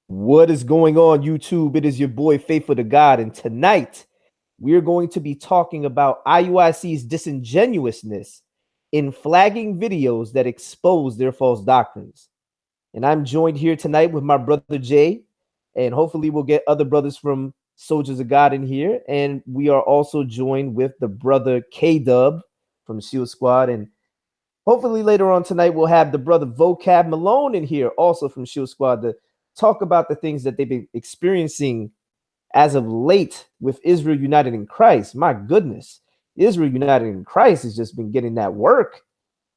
What is going on, YouTube? It is your boy Faithful to God, and tonight we're going to be talking about IUIC's disingenuousness in flagging videos that expose their false doctrines. And I'm joined here tonight with my brother Jay, and hopefully we'll get other brothers from Soldiers of God in here. And we are also joined with the brother Kdub from Shield Squad, and hopefully later on tonight we'll have the brother Vocab Malone in here, also from Shield Squad, to talk about the things that they've been experiencing as of late with Israel United in Christ. My goodness, Israel United in Christ has just been getting that work.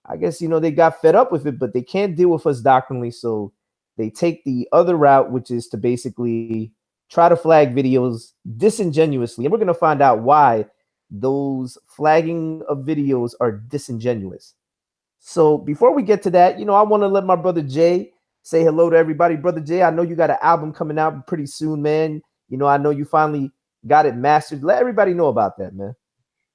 I guess, they got fed up with it, but they can't deal with us doctrinally. So they take the other route, which is to basically try to flag videos disingenuously. And we're going to find out why those flagging of videos are disingenuous. So before we get to that, I want to let my brother Jay say hello to everybody. Brother Jay, I know you got an album coming out pretty soon, man. I know you finally got it mastered. Let everybody know about that, man.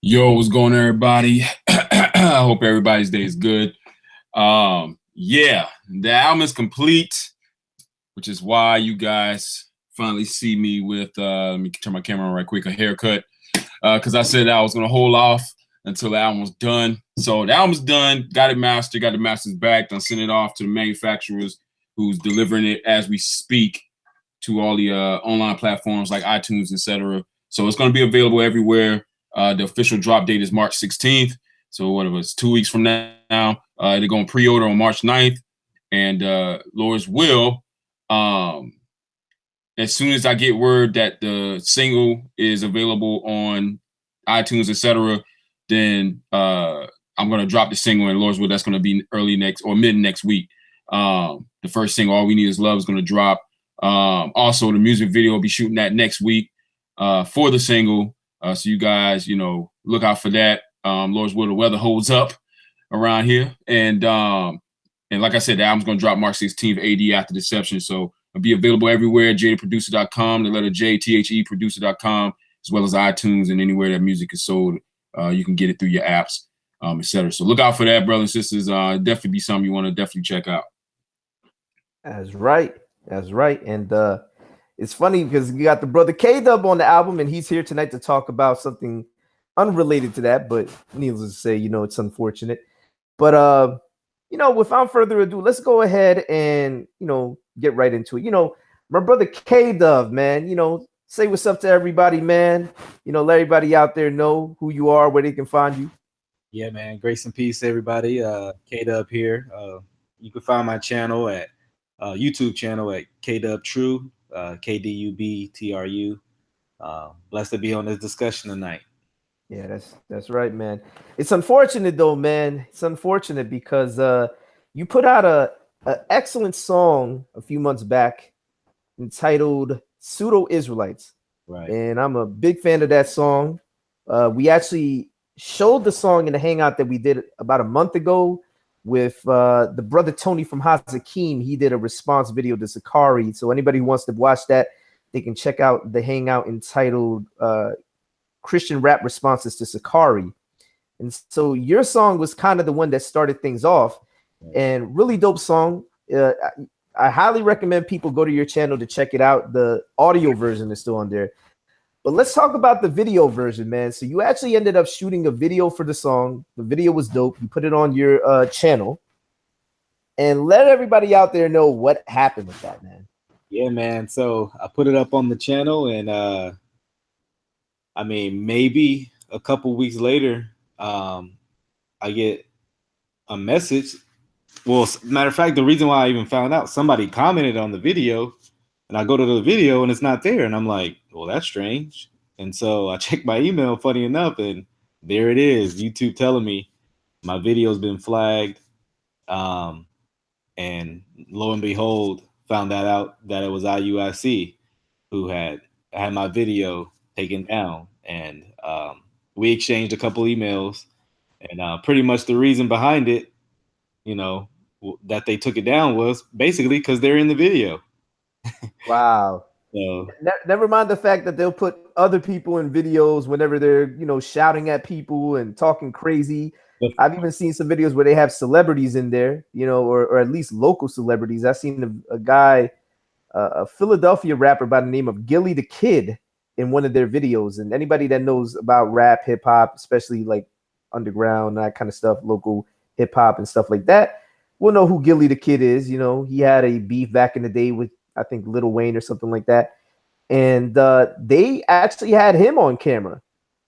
Yo, what's going on, everybody? I hope everybody's day is good. Yeah, the album is complete, which is why you guys finally see me with, let me turn my camera on right quick, a haircut, because I said I was going to hold off until the album was done. So the album's done, got it mastered, got the masters back, done sent it off to the manufacturers who's delivering it as we speak to all the online platforms like iTunes, etc. So it's going to be available everywhere. The official drop date is March 16th. So whatever, it's 2 weeks from now. They're going to pre-order on March 9th. And Lord's will, as soon as I get word that the single is available on iTunes, etc., then I'm going to drop the single, and Lord's will, that's going to be early next or mid next week. The first single, All We Need Is Love, is going to drop. Also, the music video will be shooting that next week for the single. So you guys, look out for that. Lord's will, the weather holds up around here. And like I said, the album's going to drop March 16th, AD After Deception. So it'll be available everywhere, jtheproducer.com, the letter J, THE, producer.com, as well as iTunes and anywhere that music is sold. You can get it through your apps, etc. So look out for that, brothers and sisters. Definitely be something you want to definitely check out. That's right. That's right. And it's funny because you got the brother Kdub on the album, and he's here tonight to talk about something unrelated to that. But needless to say, it's unfortunate. But without further ado, let's go ahead and get right into it. My brother Kdub, man, say what's up to everybody, man. Let everybody out there know who you are, where they can find you. Yeah, man. Grace and peace, everybody. Kdub here. You can find my channel at YouTube channel at Kdub True, KDUBTRU. Blessed to be on this discussion tonight. Yeah, that's right, man. It's unfortunate though, man. It's unfortunate because you put out a excellent song a few months back entitled Pseudo Israelites. Right. And I'm a big fan of that song. We actually showed the song in the hangout that we did about a month ago with the brother Tony from Hazakim. He did a response video to Sakari. So anybody who wants to watch that, they can check out the hangout entitled Christian Rap Responses to Sakari. And so your song was kind of the one that started things off, and really dope song. I highly recommend people go to your channel to check it out. The audio version is still on there. But let's talk about the video version, man. So you actually ended up shooting a video for the song. The video was dope. You put it on your channel. And let everybody out there know what happened with that, man. Yeah, man. So I put it up on the channel, and maybe a couple weeks later, I get a message. Well, matter of fact, the reason why I even found out, somebody commented on the video, and I go to the video and it's not there. And I'm like, well, that's strange. And so I check my email, funny enough, and there it is. YouTube telling me my video's been flagged. And lo and behold, found that out that it was IUIC who had my video taken down. And we exchanged a couple emails, and pretty much the reason behind it, that they took it down was basically because they're in the video. Wow. So, never mind the fact that they'll put other people in videos whenever they're, shouting at people and talking crazy. I've even seen some videos where they have celebrities in there, or at least local celebrities. I've seen a guy a Philadelphia rapper by the name of Gilly the Kid in one of their videos. And anybody that knows about rap, hip hop, especially like underground, that kind of stuff, local hip hop and stuff like that, will know who Gilly the Kid is. You know, he had a beef back in the day with, I think, Lil Wayne or something like that. And they actually had him on camera.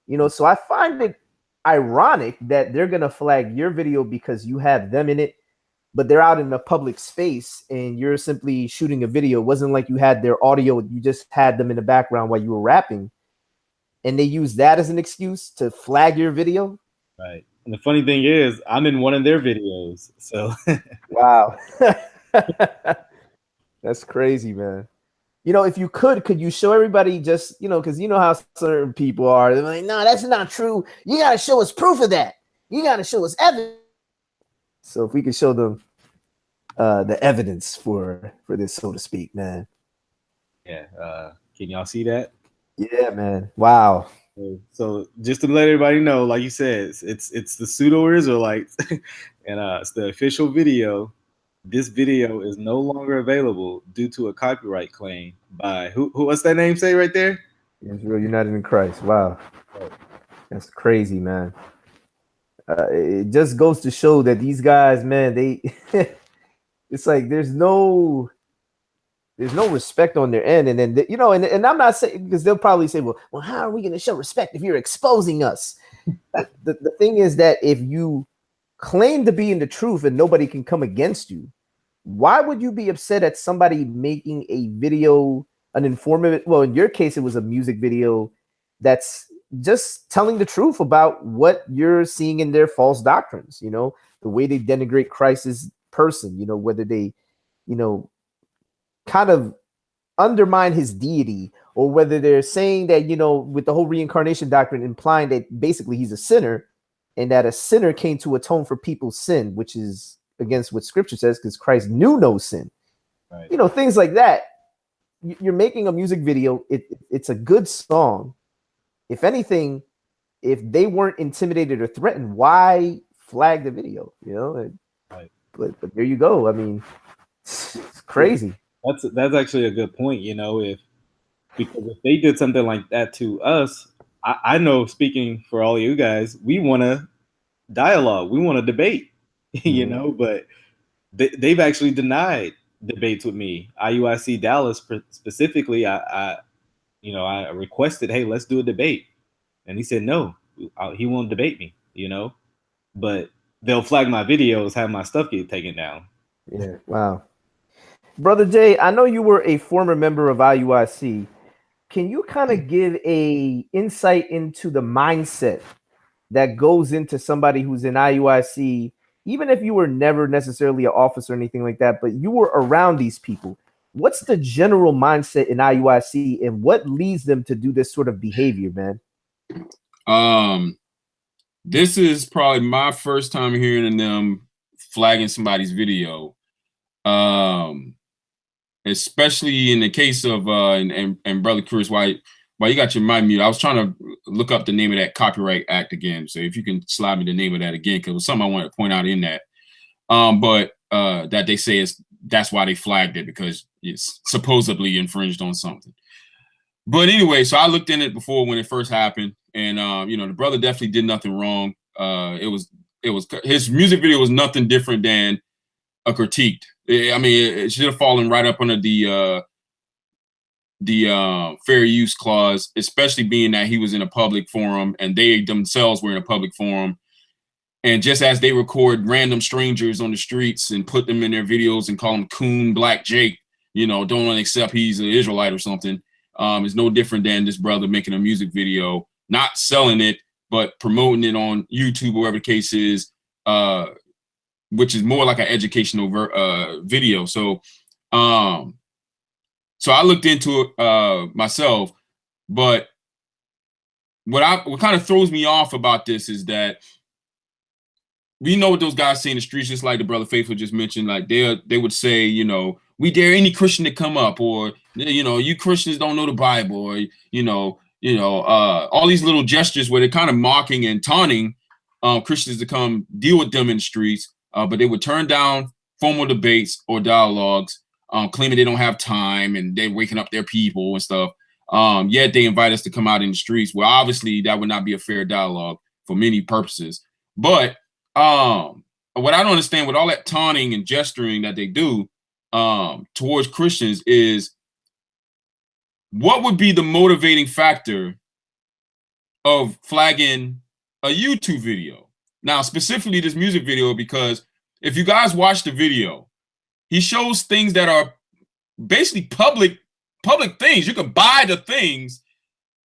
You know, so I find it ironic that they're going to flag your video because you have them in it, but they're out in a public space and you're simply shooting a video. It wasn't like you had their audio, you just had them in the background while you were rapping. And they use that as an excuse to flag your video. Right. And the funny thing is, I'm in one of their videos. So wow. That's crazy, man. You know, if you could you show everybody just, you know, because you know how certain people are. They're like, no, that's not true. You got to show us proof of that. You got to show us evidence. So if we could show them the evidence for this, so to speak, man. Yeah. Can y'all see that? Yeah, man. Wow. So just to let everybody know, like you said, it's the pseudo Israelites, and it's the official video. This video is no longer available due to a copyright claim by who? What's that name say right there? Israel United in Christ. Wow, that's crazy, man. It just goes to show that these guys, man, they it's like there's no respect on their end. And then you know, and I'm not saying, because they'll probably say, well, how are we going to show respect if you're exposing us? the thing is that if you claim to be in the truth and nobody can come against you, why would you be upset at somebody making a video, an informative? Well, in your case, it was a music video that's just telling the truth about what you're seeing in their false doctrines, you know, the way they denigrate Christ's person, you know, whether they, you know, kind of undermine his deity, or whether they're saying that, you know, with the whole reincarnation doctrine, implying that basically he's a sinner and that a sinner came to atone for people's sin, which is against what scripture says, because Christ knew no sin. Right. You know, things like that. You're making a music video. It's a good song. If anything, if they weren't intimidated or threatened, why flag the video? You know, right. But there you go. I mean, it's crazy. That's actually a good point. You know, because if they did something like that to us, I know, speaking for all of you guys, we want to dialogue, we want to debate, you know, but they've actually denied debates with me. IUIC Dallas specifically, I requested, hey, let's do a debate. And he said, no, he won't debate me, you know, but they'll flag my videos, have my stuff get taken down. Yeah. Wow. Brother Jay, I know you were a former member of IUIC. Can you kind of give a insight into the mindset that goes into somebody who's in IUIC, even if you were never necessarily an officer or anything like that, but you were around these people? What's the general mindset in IUIC, and what leads them to do this sort of behavior, man? This is probably my first time hearing them flagging somebody's video. Especially in the case of and Brother Curious, why you got your mic mute? I was trying to look up the name of that Copyright Act again. So if you can slide me the name of that again, because it was something I wanted to point out in that. But that they say that's why they flagged it, because it's supposedly infringed on something. But anyway, so I looked in it before when it first happened, and you know, the brother definitely did nothing wrong. It was his music video was nothing different than a critiqued. I mean, it should have fallen right up under the fair use clause, especially being that he was in a public forum and they themselves were in a public forum. And just as they record random strangers on the streets and put them in their videos and call them Coon, Black Jake, you know, don't accept he's an Israelite or something, is no different than this brother making a music video, not selling it, but promoting it on YouTube, or whatever the case is, which is more like an educational video. So so I looked into it myself, but what kind of throws me off about this is that we know what those guys say in the streets, just like the brother Faithful just mentioned. Like they would say, you know, we dare any Christian to come up, or you know, you Christians don't know the Bible, or you know, all these little gestures where they're kind of mocking and taunting Christians to come deal with them in the streets. But they would turn down formal debates or dialogues. claiming they don't have time and they're waking up their people and stuff. Yet they invite us to come out in the streets. Well, obviously that would not be a fair dialogue for many purposes. But what I don't understand with all that taunting and gesturing that they do towards Christians is, what would be the motivating factor of flagging a YouTube video? Now, specifically this music video, because if you guys watch the video, he shows things that are basically public things. You can buy the things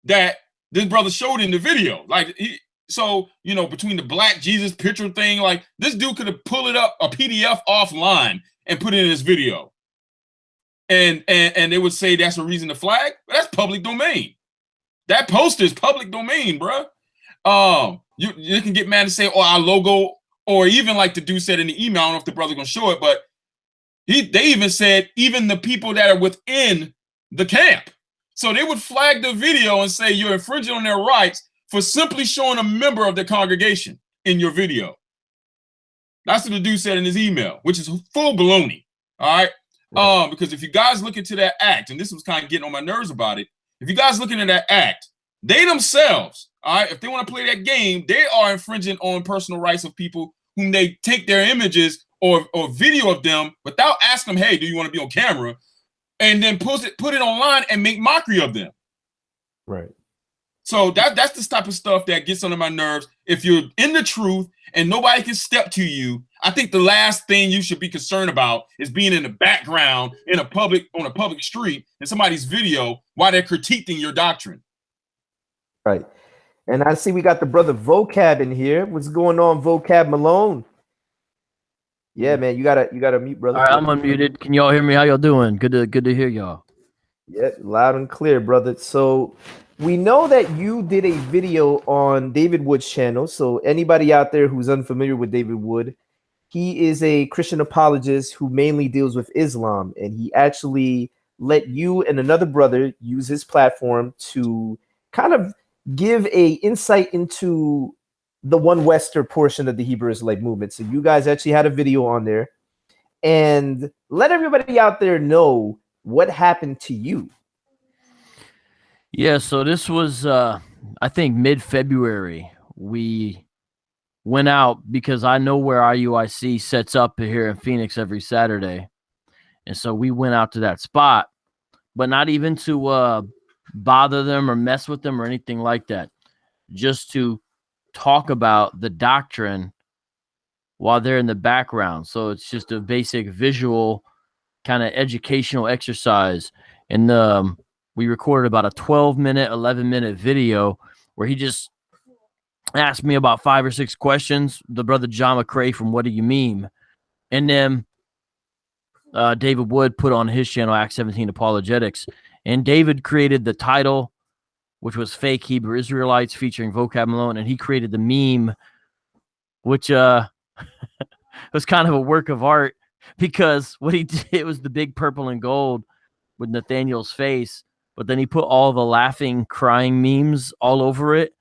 that this brother showed in the video. Like, so, you know, between the Black Jesus picture thing, like this dude could have pulled it up, a PDF offline, and put it in his video. And they would say that's a reason to flag. But that's public domain. That poster is public domain, bro. You can get mad and say, oh, our logo, or even like the dude said in the email, I don't know if the brother's gonna show it, but they even said even the people that are within the camp. So they would flag the video and say you're infringing on their rights for simply showing a member of the congregation in your video. That's what the dude said in his email, which is full baloney. All right. Because if you guys look into that act, and this was kind of getting on my nerves about it, if you guys look into that act, they themselves, all right, if they want to play that game, they are infringing on personal rights of people whom they take their images or video of them without asking them, hey, do you want to be on camera? And then put it online and make mockery of them. Right. So that's the type of stuff that gets under my nerves. If you're in the truth and nobody can step to you, I think the last thing you should be concerned about is being in the background on a public street in somebody's video while they're critiquing your doctrine. Right. And I see we got the brother Vocab in here. What's going on, Vocab Malone? Yeah, man, you gotta mute, brother. All right, I'm unmuted. Can y'all hear me? How y'all doing? Good to hear y'all. Yeah, loud and clear, brother. So we know that you did a video on David Wood's channel. So anybody out there who's unfamiliar with David Wood, he is a Christian apologist who mainly deals with Islam, and he actually let you and another brother use his platform to kind of give a insight into the one Western portion of the Hebrew Israelite movement. So you guys actually had a video on there, and let everybody out there know what happened to you. Yeah, so this was I think mid-February. We went out because I know where IUIC sets up here in Phoenix every Saturday. And so we went out to that spot, but not even to bother them or mess with them or anything like that, just to talk about the doctrine while they're in the background. So it's just a basic visual kind of educational exercise. And we recorded about a 12-minute, 11-minute video where he just asked me about 5 or 6 questions. The brother John McCrae from What Do You Mean? And then David Wood put on his channel, Act 17 Apologetics. And David created the title, which was Fake Hebrew Israelites, featuring Vocab Malone. And he created the meme, which was kind of a work of art, because what he did was the big purple and gold with Nathaniel's face, but then he put all the laughing, crying memes all over it,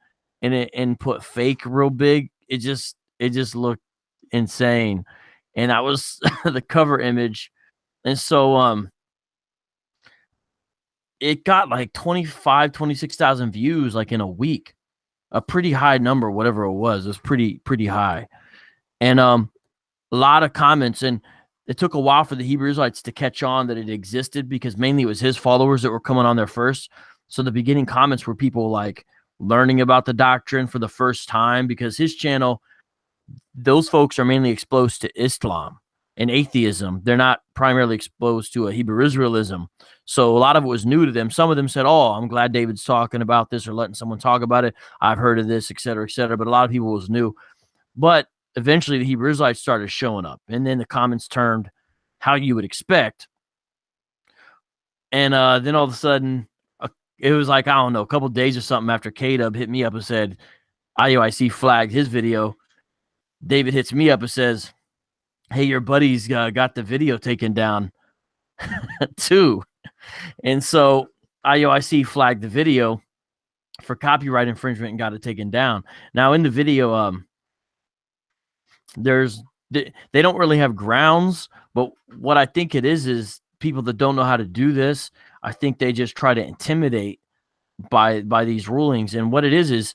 and put fake real big. It just looked insane. And that was the cover image. And so it got like 26,000 views like in a week. A pretty high number, whatever it was. It was pretty high. And a lot of comments, and it took a while for the Hebrew Israelites to catch on that it existed, because mainly it was his followers that were coming on there first. So the beginning comments were people like learning about the doctrine for the first time, because his channel, those folks are mainly exposed to Islam and atheism. They're not primarily exposed to a Hebrew Israelism. So a lot of it was new to them. Some of them said, oh, I'm glad David's talking about this or letting someone talk about it. I've heard of this, et cetera, et cetera. But a lot of people was new. But eventually the Hebrew Israelites started showing up, and then the comments turned how you would expect. And then all of a sudden, it was like, I don't know, a couple days or something after Kdub hit me up and said IUIC flagged his video. David hits me up and says, hey, your buddy's got the video taken down too. And so IUIC flagged the video for copyright infringement and got it taken down. Now in the video, they don't really have grounds, but what I think it is people that don't know how to do this. I think they just try to intimidate by these rulings. And what it is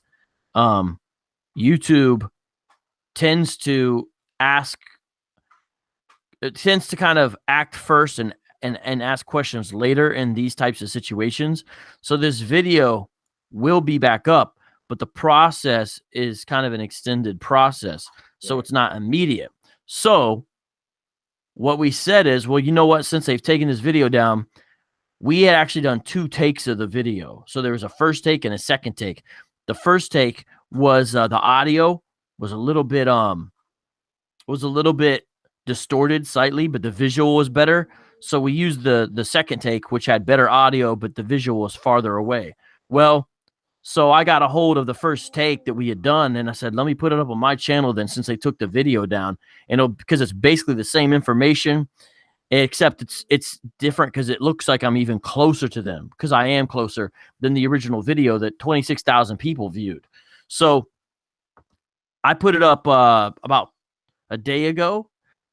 YouTube tends to kind of act first and ask questions later in these types of situations. So this video will be back up, but the process is kind of an extended process. So it's not immediate. So what we said is, well, you know what? Since they've taken this video down, we had actually done 2 takes of the video. So there was a first take and a second take. The first take was the audio was a little bit distorted slightly, but the visual was better. So we used the second take, which had better audio, but the visual was farther away. Well, so I got a hold of the first take that we had done, and I said, let me put it up on my channel then, since they took the video down. And because it's basically the same information, except it's different because it looks like I'm even closer to them, because I am closer than the original video that 26,000 people viewed. So I put it up about a day ago,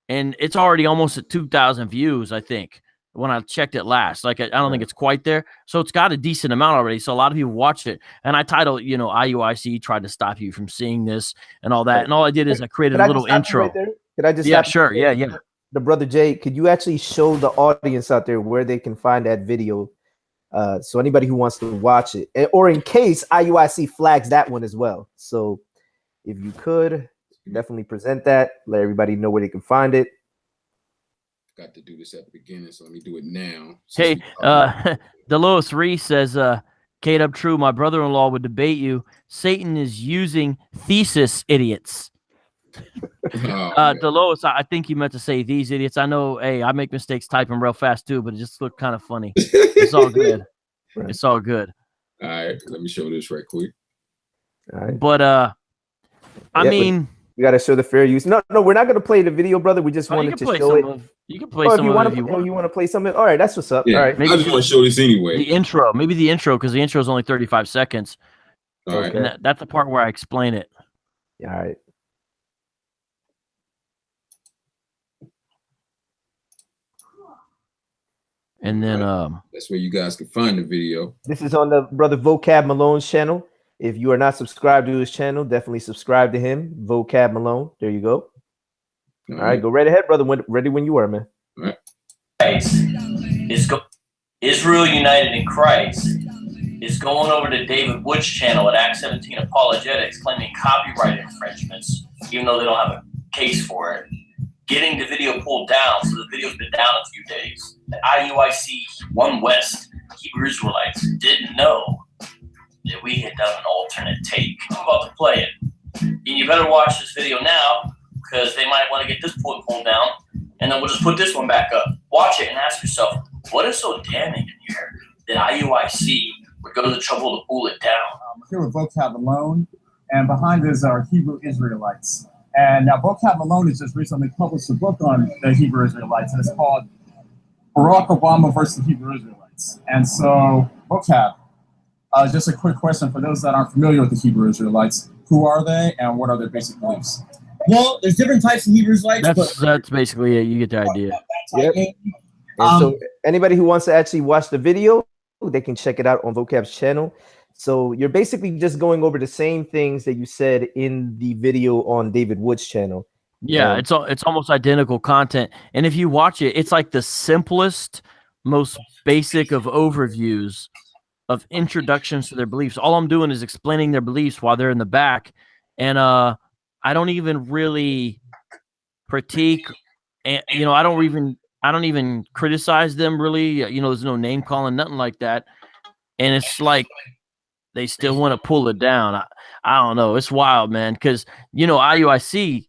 and it's already almost at 2,000 views, I think, when I checked it last. Like, I don't think it's quite there. So it's got a decent amount already. So a lot of people watched it. And I titled, IUIC tried to stop you from seeing this and all that. And all I did is I created a little intro. Right there? Could I just Yeah, sure. Yeah. The brother Jay, could you actually show the audience out there where they can find that video? So anybody who wants to watch it, or in case IUIC flags that one as well. So if you could definitely present that, let everybody know where they can find it. Got to do this at the beginning, so let me do it now. Hey, Delos Reese says, Kdub, true, my brother-in-law would debate you. Satan is using thesis idiots. Delos, I think you meant to say these idiots. I know, hey, I make mistakes typing real fast too, but it just looked kind of funny. It's all good. Right. It's all good. All right, let me show this right quick. All right. But I mean, we got to show the fair use. No, we're not going to play the video, brother. We just wanted to show it. You can play some of it if you want. You want to play something? All right, that's what's up. Yeah, all right. I just want to show this anyway. The intro, maybe the intro, because the intro is only 35 seconds. All right. And that's the part where I explain it. Yeah, all right. And then that's where you guys can find the video. This is on the brother Vocab Malone's channel. If you are not subscribed to his channel, definitely subscribe to him. Vocab Malone. There you go. All right, go right ahead, brother. Ready when you are, man. All right. Israel United in Christ is going over to David Wood's channel at Act 17 Apologetics, claiming copyright infringements, even though they don't have a case for it. Getting the video pulled down, so the video's been down a few days. The IUIC One West Hebrew Israelites didn't know that we had done an alternate take. I'm about to play it. And you better watch this video now, because they might want to get this pulled down, and then we'll just put this one back up. Watch it and ask yourself, what is so damning in here that IUIC would go to the trouble to pull it down? Here with Vocab Malone, and behind us are Hebrew Israelites. And now Vocab Malone has just recently published a book on the Hebrew Israelites, and it's called Barack Obama versus the Hebrew Israelites. And so, Vocab, just a quick question for those that aren't familiar with the Hebrew Israelites. Who are they, and what are their basic beliefs? Well, there's different types of Hebrew Israelites. That's basically it. You get the idea. Yep. And so anybody who wants to actually watch the video, they can check it out on Vocab's channel. So you're basically just going over the same things that you said in the video on David Wood's channel. Yeah, it's almost identical content. And if you watch it, it's like the simplest, most basic of overviews of introductions to their beliefs. All I'm doing is explaining their beliefs while they're in the back. And I don't even really critique, and I don't even criticize them really. There's no name calling, nothing like that. And it's like they still want to pull it down. I don't know. It's wild, man. Because IUIC,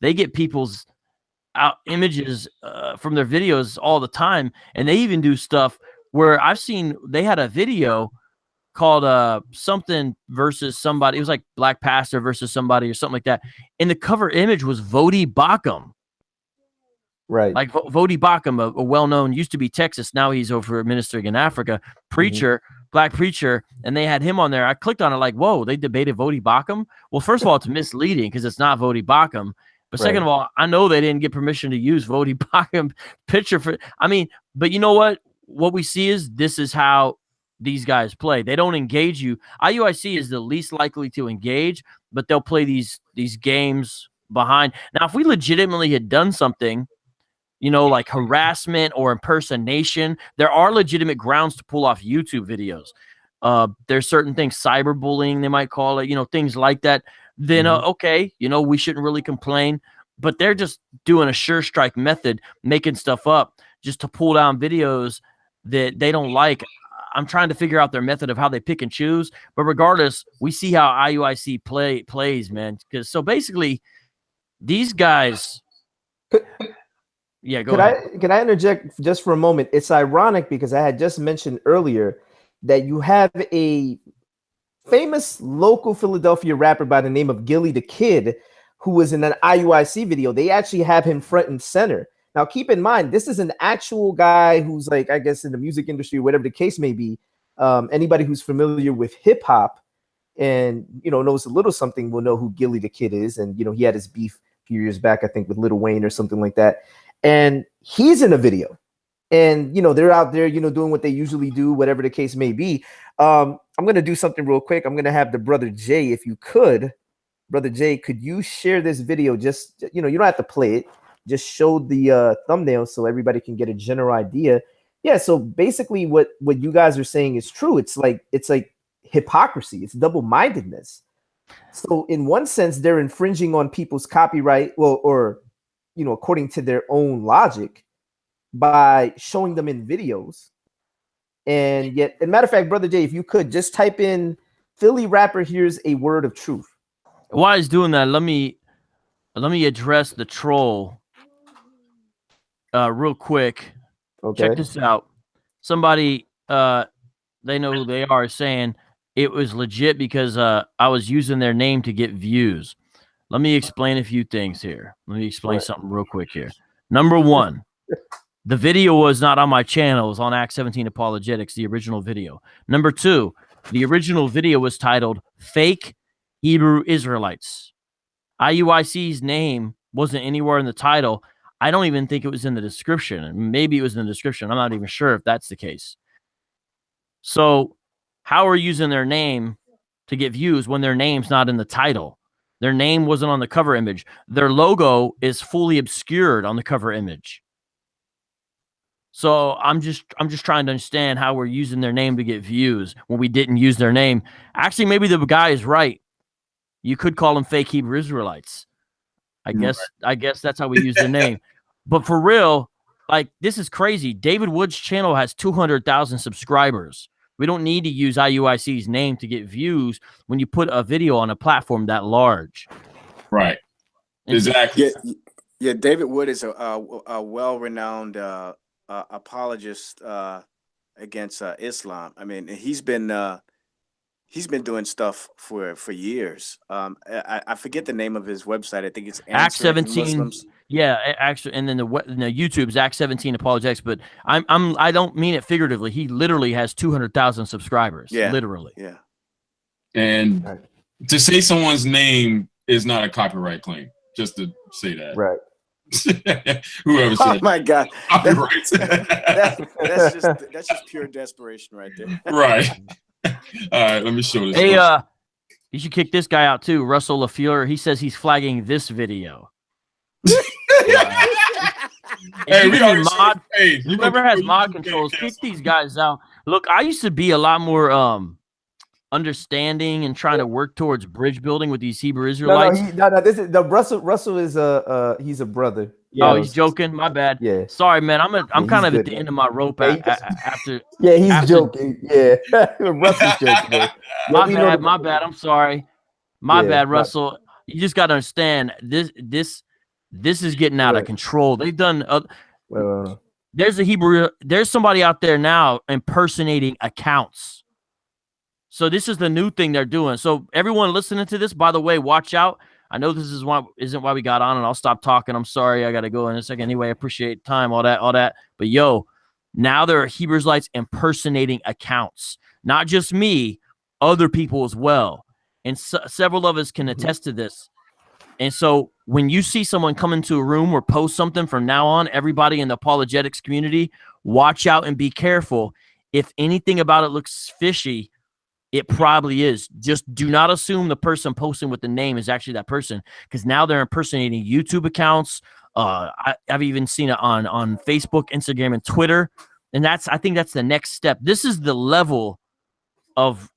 they get people's images from their videos all the time, and they even do stuff where I've seen they had a video called something versus somebody. It was like Black Pastor versus somebody or something like that. And the cover image was Vodi Bakum. Right. Like Vodi Bakum, a well-known, used to be Texas. Now he's over ministering in Africa, preacher, black preacher. And they had him on there. I clicked on it like, whoa, they debated Vodi Bakum. Well, first of all, it's misleading because it's not Vodi Bakum. But second of all, I know they didn't get permission to use Vody Bakum picture for. I mean, but you know what? What we see is this is how these guys play. They don't engage you. IUIC is the least likely to engage, but they'll play these games behind. Now, if we legitimately had done something, you know, like harassment or impersonation, there are legitimate grounds to pull off YouTube videos. There's certain things, cyberbullying, they might call it, you know, things like that. Then, okay, you know, we shouldn't really complain. But they're just doing a sure strike method, making stuff up just to pull down videos that they don't like. I'm trying to figure out their method of how they pick and choose. But regardless, we see how IUIC plays, man. Because so basically, these guys. Yeah, go ahead. Can I interject just for a moment? It's ironic because I had just mentioned earlier that you have a famous local Philadelphia rapper by the name of Gilly the Kid, who was in an IUIC video. They actually have him front and center. Now, keep in mind, this is an actual guy who's like, I guess, in the music industry, whatever the case may be. Anybody who's familiar with hip hop and, you know, knows a little something will know who Gilly the Kid is. And, you know, he had his beef a few years back, I think, with Lil Wayne or something like that. And he's in a video. And, you know, they're out there, you know, doing what they usually do, whatever the case may be. I'm going to do something real quick. I'm going to have the Brother Jay, if you could. Brother Jay, could you share this video? Just, you know, you don't have to play it. Just show the thumbnail so everybody can get a general idea. Yeah, so basically what you guys are saying is true. It's like hypocrisy. It's double-mindedness. So in one sense, they're infringing on people's copyright, well, or, you know, according to their own logic, by showing them in videos. And yet, as a matter of fact, Brother Jay, if you could just type in Philly rapper here's a word of truth. While he's doing that, let me address the troll real quick. Okay. Check this out. Somebody they know who they are saying it was legit because I was using their name to get views. Let me explain a few things here. Let me explain something real quick here. Number one, the video was not on my channel. It was on Act 17 Apologetics, the original video. Number two, the original video was titled Fake Hebrew Israelites. IUIC's name wasn't anywhere in the title. I don't even think it was in the description. Maybe it was in the description. I'm not even sure if that's the case. So how are you using their name to get views when their name's not in the title? Their name wasn't on the cover image. Their logo is fully obscured on the cover image. So I'm just trying to understand how we're using their name to get views when we didn't use their name. Actually, maybe the guy is right. You could call them fake Hebrew Israelites. I guess that's how we use their name. But for real, like, this is crazy. David Wood's channel has 200,000 subscribers. We don't need to use IUIC's name to get views when you put a video on a platform that large. Right. Exactly. Yeah. David Wood is a well-renowned apologist against Islam. I mean, he's been doing stuff for years. I forget the name of his website. I think it's Act 17. Yeah, actually, and then the YouTube's Act 17 Apologetics. But I don't mean it figuratively. He literally has 200,000 subscribers. Yeah, literally. Yeah. And to say someone's name is not a copyright claim. Just to say that. Right. Whoever said. Oh my God. Copyright. That's just pure desperation right there. Right. All right, let me show this. Hey, you should kick this guy out too, Russell LaFleur. He says he's flagging this video. Hey, we are whoever has mod controls, kick these guys out. Look, I used to be a lot more understanding and trying to work towards bridge building with these Hebrew Israelites. No. Russell is he's a brother. Yeah, he's joking. My bad. Yeah. Sorry, man. I'm kind of at the end of my rope after. Yeah, he's joking. Yeah, Russell's joking. My bad. I'm sorry. My bad, Russell. You just got to understand this is getting out of control. They've done. There's somebody out there now impersonating accounts. So this is the new thing they're doing. So everyone listening to this, by the way, watch out. I know this isn't why we got on, and I'll stop talking. I'm sorry. I got to go in a second. Anyway, I appreciate time, all that. But yo, now there are Hebrew Israelites impersonating accounts. Not just me, other people as well. And several of us can attest to this. And so when you see someone come into a room or post something from now on, everybody in the apologetics community, watch out and be careful. If anything about it looks fishy, it probably is. Just do not assume the person posting with the name is actually that person, because now they're impersonating YouTube accounts. I've even seen it on Facebook, Instagram, and Twitter. And I think that's the next step. This is the level of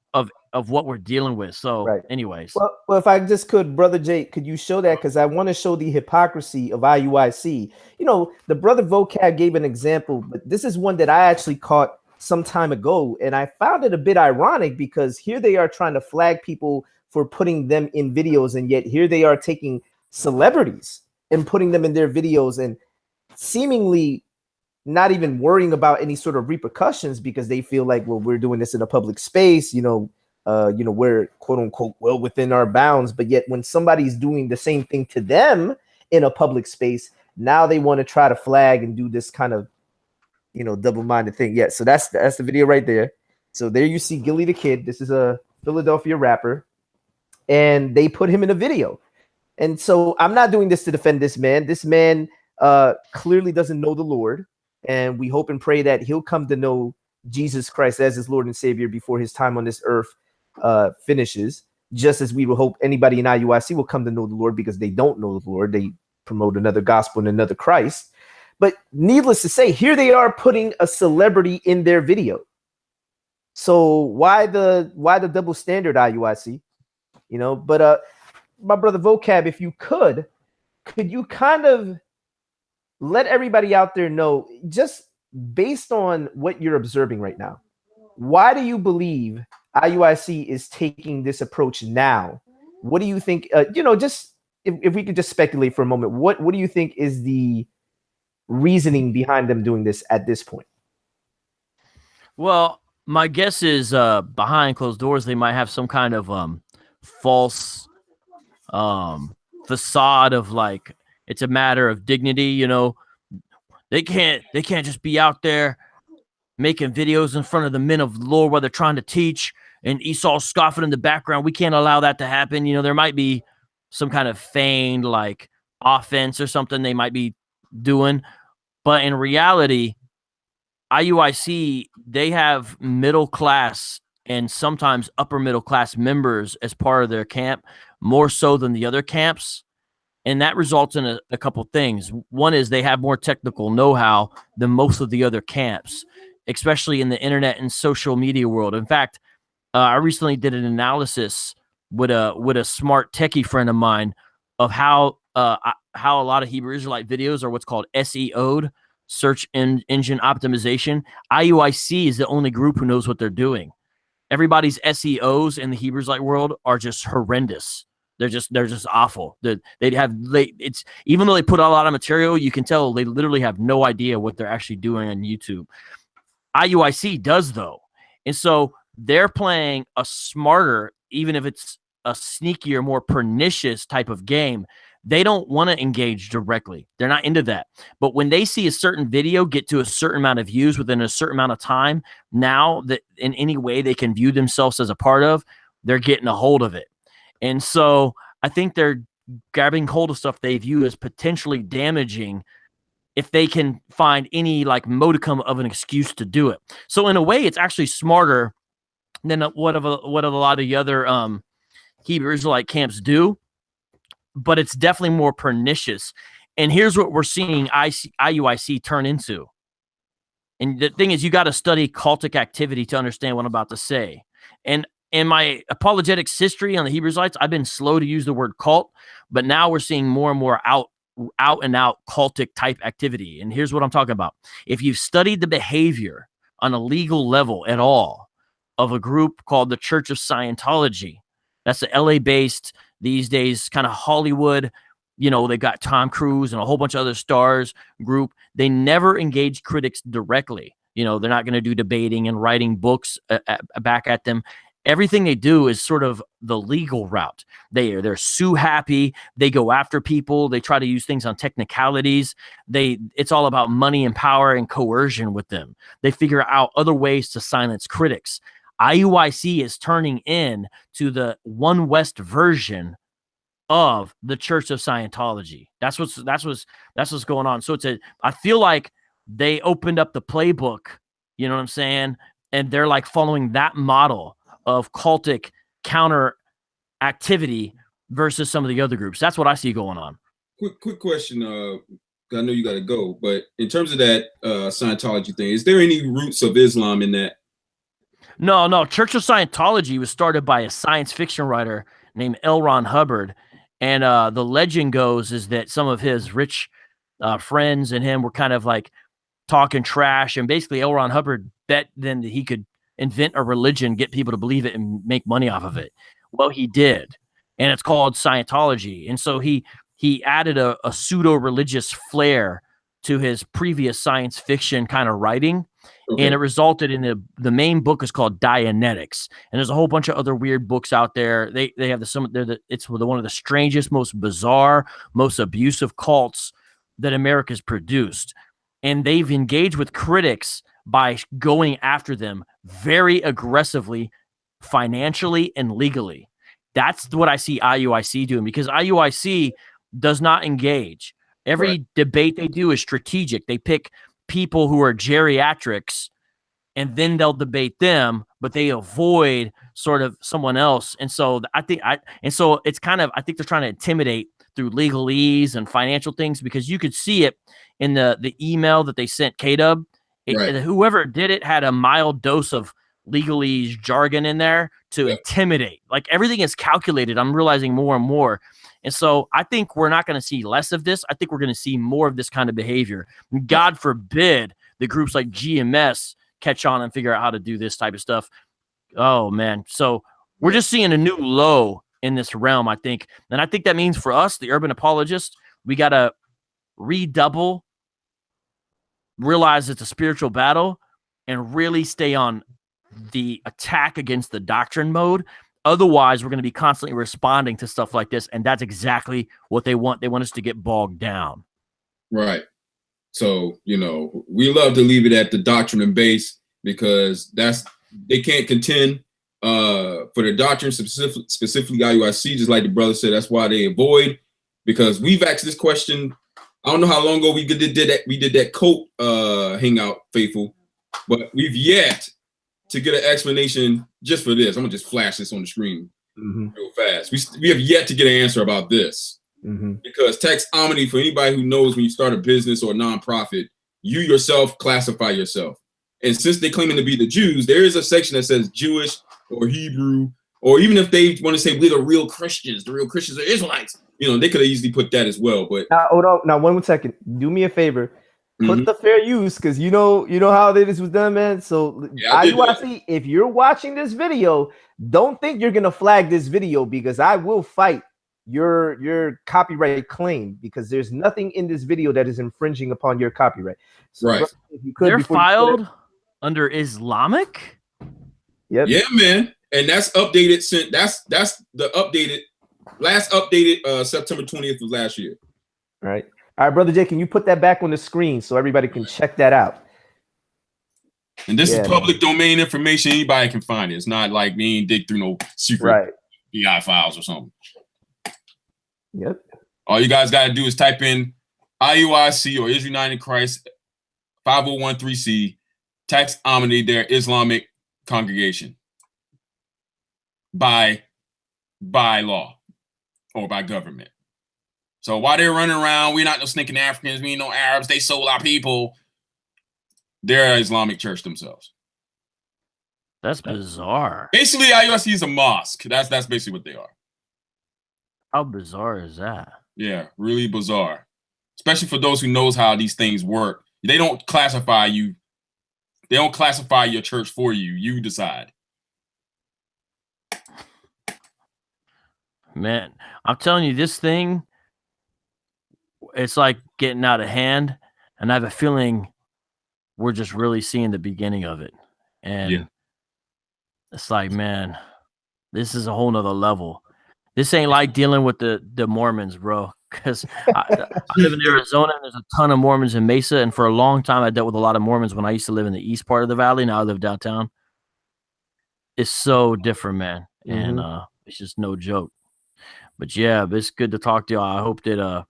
what we're dealing with. So right. Anyways. Well, if I just could, Brother Jake, could you show that? Because I want to show the hypocrisy of IUIC. You know, the brother Vocab gave an example, but this is one that I actually caught some time ago. And I found it a bit ironic because here they are trying to flag people for putting them in videos. And yet here they are taking celebrities and putting them in their videos and seemingly not even worrying about any sort of repercussions because they feel like, well, we're doing this in a public space, we're quote unquote well within our bounds. But yet when somebody's doing the same thing to them in a public space, now they want to try to flag and do this kind of, double-minded thing. Yeah, so that's the video right there. So there you see Gilly the Kid. This is a Philadelphia rapper, and they put him in a video. And so I'm not doing this to defend this man. This man clearly doesn't know the Lord, and we hope and pray that he'll come to know Jesus Christ as his Lord and Savior before his time on this earth finishes, just as we will hope anybody in IUIC will come to know the Lord, because they don't know the Lord. They promote another gospel and another Christ. But needless to say, here they are putting a celebrity in their video. So why the double standard, IUIC? But my brother Vocab, if you could you kind of let everybody out there know, just based on what you're observing right now, why do you believe IUIC is taking this approach now? What do you think? Just if we could just speculate for a moment, what do you think is the reasoning behind them doing this at this point? Well, my guess is behind closed doors, they might have some kind of false facade of like it's a matter of dignity. They can't just be out there making videos in front of the men of the Lord while they're trying to teach, and Esau scoffing in the background. We can't allow that to happen. There might be some kind of feigned like offense or something they might be doing. But in reality, IUIC, they have middle class and sometimes upper middle class members as part of their camp, more so than the other camps. And that results in a couple things. One is they have more technical know-how than most of the other camps, especially in the internet and social media world. In fact, I recently did an analysis with a smart techie friend of mine of how a lot of Hebrew Israelite videos are what's called SEO'd, search engine optimization. IUIC is the only group who knows what they're doing. Everybody's SEOs in the Hebrew Israelite world are just horrendous. They're just awful. It's even though they put out a lot of material, you can tell they literally have no idea what they're actually doing on YouTube. IUIC does though, and so they're playing a smarter, even if it's a sneakier, more pernicious type of game. They don't want to engage directly. They're not into that. But when they see a certain video get to a certain amount of views within a certain amount of time, now that in any way they can view themselves as a part of, they're getting a hold of it. And so I think they're grabbing hold of stuff they view as potentially damaging if they can find any like modicum of an excuse to do it. So in a way, it's actually smarter than what a lot of the other Hebrew Israelite camps do. But it's definitely more pernicious. And here's what we're seeing IUIC turn into. And the thing is, you got to study cultic activity to understand what I'm about to say. And in my apologetics history on the Hebrew Israelites, I've been slow to use the word cult, but now we're seeing more and more out and out cultic type activity. And here's what I'm talking about. If you've studied the behavior on a legal level at all of a group called the Church of Scientology, that's the LA-based, these days kind of Hollywood, they got Tom Cruise and a whole bunch of other stars group. They never engage critics directly. They're not going to do debating and writing books back at them. Everything they do is sort of the legal route. They're sue happy. They go after people. They try to use things on technicalities. It's all about money and power and coercion with them. They figure out other ways to silence critics. IUIC is turning in to the One West version of the Church of Scientology. That's what's going on. So I feel like they opened up the playbook, you know what I'm saying? And they're like following that model of cultic counter activity versus some of the other groups. That's what I see going on. Quick question. I know you got to go, but in terms of that Scientology thing, is there any roots of Islam in that? No. Church of Scientology was started by a science fiction writer named L. Ron Hubbard. And the legend goes is that some of his rich friends and him were kind of like talking trash. And basically L. Ron Hubbard bet then that he could invent a religion, get people to believe it, and make money off of it. Well, he did. And it's called Scientology. And so he added a pseudo-religious flair to his previous science fiction kind of writing. Okay. And it resulted in the main book is called Dianetics. And there's a whole bunch of other weird books out there. They have it's one of the strangest, most bizarre, most abusive cults that America's produced. And they've engaged with critics by going after them very aggressively, financially and legally. That's what I see IUIC doing, because IUIC does not engage. Every debate they do is strategic. They pick people who are geriatrics and then they'll debate them, but they avoid sort of someone else. And so I think it's kind of, I think they're trying to intimidate through legalese and financial things, because you could see it in the email that they sent Kdub. Whoever did it had a mild dose of legalese jargon in there to intimidate. Like, everything is calculated. I'm realizing more and more. And so I think we're not going to see less of this. I think we're going to see more of this kind of behavior. God forbid the groups like GMS catch on and figure out how to do this type of stuff. Oh, man. So we're just seeing a new low in this realm, I think. And I think that means for us, the urban apologists, we got to redouble, realize it's a spiritual battle, and really stay on the attack against the doctrine mode. Otherwise, we're going to be constantly responding to stuff like this, and that's exactly what they want. They want us to get bogged down. Right. So, we love to leave it at the doctrine and base, because they can't contend for the doctrine, specifically IUIC, just like the brother said. That's why they avoid, because we've asked this question. I don't know how long ago we did that quote hangout, Faithful, but we've yet to get an explanation just for this. I'm gonna just flash this on the screen real fast. We have yet to get an answer about this, because taxonomy, for anybody who knows, when you start a business or a nonprofit, you yourself classify yourself. And since they're claiming to be the Jews, there is a section that says Jewish or Hebrew, or even if they want to say we're the real Christians are Israelites, they could have easily put that as well. But hold on, now 1 second. Do me a favor. Put the fair use, because you know how this was done, man. So IUIC, if you're watching this video, don't think you're gonna flag this video, because I will fight your copyright claim, because there's nothing in this video that is infringing upon your copyright. So right. If you could, they're filed under Islamic. Yep. Yeah, man. And that's updated. That's the last updated September 20th of last year. All right. All right, Brother Jay, can you put that back on the screen so everybody can check that out? And this is public domain information. Anybody can find it. It's not like me and dig through no secret BI files or something. Yep. All you guys got to do is type in IUIC or Israel United in Christ 5013C, taxonomy, their Islamic congregation by law or by government. So while they're running around, we're not no sneaking Africans, we ain't no Arabs, they sold our people. They're an Islamic church themselves. That's bizarre. Basically, IUIC is a mosque. That's basically what they are. How bizarre is that? Yeah, really bizarre. Especially for those who knows how these things work. They don't classify you. They don't classify your church for you. You decide. Man, I'm telling you, this thing, it's like getting out of hand, and I have a feeling we're just really seeing the beginning of it. And it's like, man, this is a whole nother level. This ain't like dealing with the Mormons, bro. Because I live in Arizona, and there's a ton of Mormons in Mesa, and for a long time I dealt with a lot of Mormons when I used to live in the east part of the valley. Now I live downtown. It's so different, man. And it's just no joke. But yeah, it's good to talk to y'all. I hope that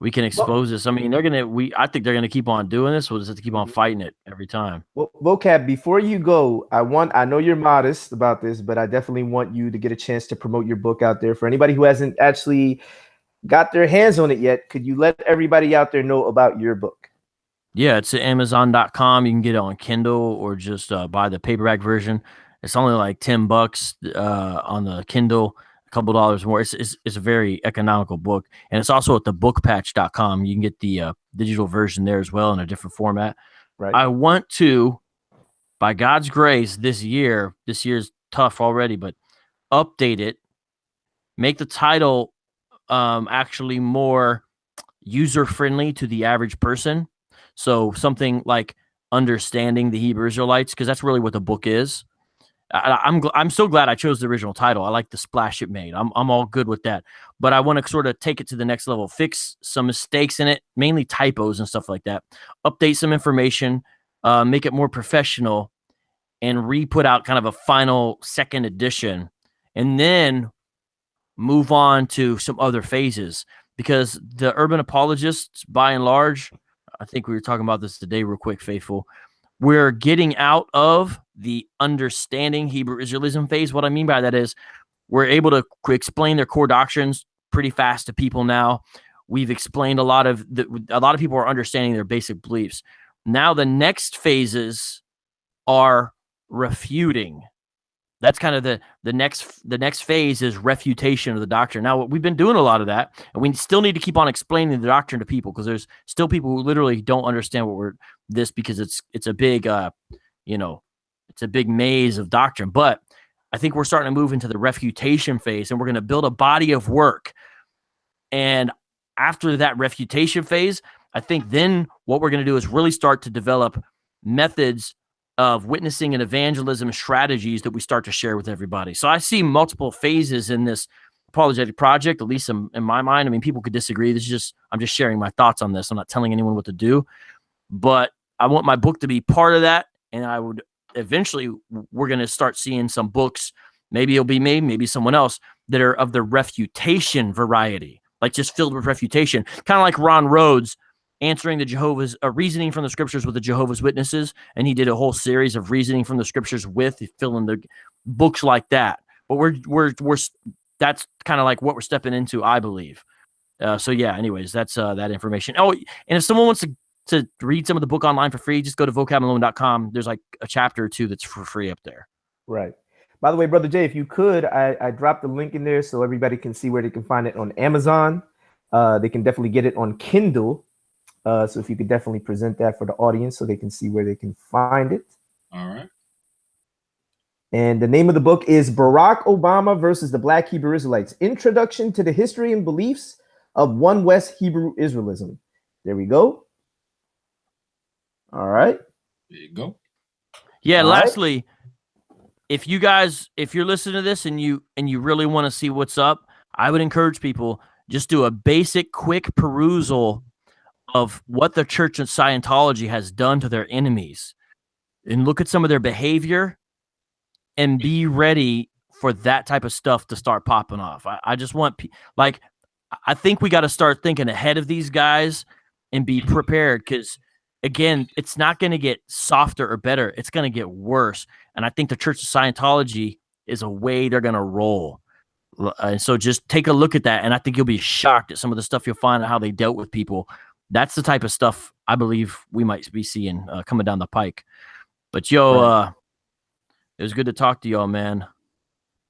we can expose this. I mean, I think they're gonna keep on doing this. We'll just have to keep on fighting it every time. Well, Vocab, before you go, I know you're modest about this, but I definitely want you to get a chance to promote your book out there. For anybody who hasn't actually got their hands on it yet, could you let everybody out there know about your book? Yeah, it's at Amazon.com. You can get it on Kindle or just buy the paperback version. It's only like $10 on the Kindle, a couple dollars more. It's a very economical book, and it's also at thebookpatch.com. You can get the digital version there as well in a different format. Right. I want to, by God's grace, this year's tough already, but update it, make the title actually more user-friendly to the average person. So something like Understanding the Hebrew Israelites, because that's really what the book is. I'm so glad I chose the original title. I like the splash it made. I'm all good with that. But I want to sort of take it to the next level, fix some mistakes in it, mainly typos and stuff like that, update some information, make it more professional, and re-put out kind of a final second edition, and then move on to some other phases. Because the urban apologists, by and large, I think we were talking about this today real quick, Faithful, we're getting out of the understanding Hebrew Israelism phase. What I mean by that is we're able to explain their core doctrines pretty fast to people now. We've explained a lot of people are understanding their basic beliefs. Now the next phases are refuting. That's kind of the next phase is refutation of the doctrine. Now, we've been doing a lot of that, and we still need to keep on explaining the doctrine to people, because there's still people who literally don't understand because it's a big, it's a big maze of doctrine. But I think we're starting to move into the refutation phase, and we're going to build a body of work. And after that refutation phase, I think then what we're going to do is really start to develop methods of witnessing and evangelism strategies that we start to share with everybody. So I see multiple phases in this apologetic project, at least in my mind. I mean, people could disagree. I'm just sharing my thoughts on this. I'm not telling anyone what to do, but I want my book to be part of that. And I would eventually, we're going to start seeing some books. Maybe it'll be me, maybe someone else, that are of the refutation variety, like just filled with refutation, kind of like Ron Rhodes answering the Jehovah's reasoning from the scriptures with the Jehovah's Witnesses, and he did a whole series of reasoning from the scriptures with filling the books like that. But we're that's kind of like what we're stepping into, I believe. So yeah. Anyways, that's that information. Oh, and if someone wants to read some of the book online for free, just go to vocabmalone.com. There's like a chapter or two that's for free up there. Right. By the way, Brother Jay, if you could, I dropped the link in there so everybody can see where they can find it on Amazon. They can definitely get it on Kindle. So if you could definitely present that for the audience so they can see where they can find it. All right. And the name of the book is Barack Obama versus the Black Hebrew Israelites, Introduction to the History and Beliefs of One West Hebrew Israelism. There we go. All right. There you go. Yeah. All lastly, if you're listening to this and you really want to see what's up, I would encourage people, just do a basic, quick perusal of what the Church of Scientology has done to their enemies, and look at some of their behavior and be ready for that type of stuff to start popping off. I just want, I think we got to start thinking ahead of these guys and be prepared, because again, it's not going to get softer or better. It's going to get worse. And I think the Church of Scientology is a way they're going to roll. And so just take a look at that. And I think you'll be shocked at some of the stuff you'll find out how they dealt with people. That's the type of stuff I believe we might be seeing coming down the pike. But it was good to talk to y'all, man.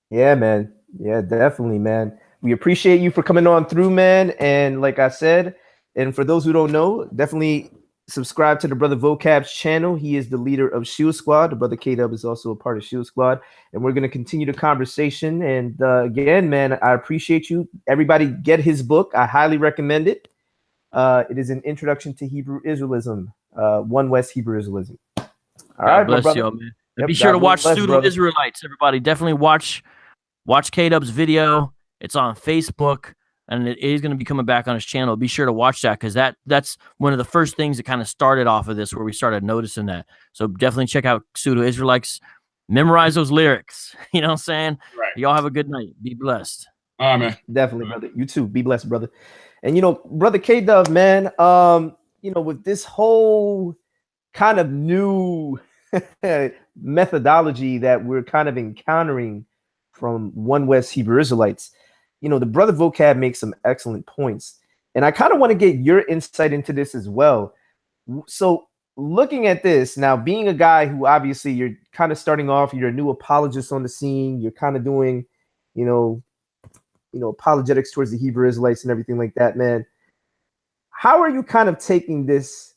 Yeah, man. Yeah, definitely, man. We appreciate you for coming on through, man. And like I said, and for those who don't know, definitely subscribe to the Brother Vocab's channel. He is the leader of Shield Squad. The Brother Kdub is also a part of Shield Squad. And we're going to continue the conversation. And again, man, I appreciate you. Everybody get his book. I highly recommend it. It is an introduction to Hebrew Israelism, One West Hebrew Israelism. All right, bless you, man. Yep, be sure to watch Pseudo Israelites. Everybody, definitely watch Kdub's video. It's on Facebook, and it is going to be coming back on his channel. Be sure to watch that, because that's one of the first things that kind of started off of this, where we started noticing that. So definitely check out Pseudo Israelites. Memorize those lyrics. You know what I'm saying? Right. Y'all have a good night. Be blessed. All right, man. Definitely, brother. You too. Be blessed, brother. And brother Kdub, man, with this whole kind of new methodology that we're kind of encountering from One West Hebrew Israelites, the brother Vocab makes some excellent points. And I kind of want to get your insight into this as well. So looking at this now, being a guy who obviously you're kind of starting off, you're a new apologist on the scene, you're kind of doing, apologetics towards the Hebrew Israelites and everything like that, man. How are you kind of taking this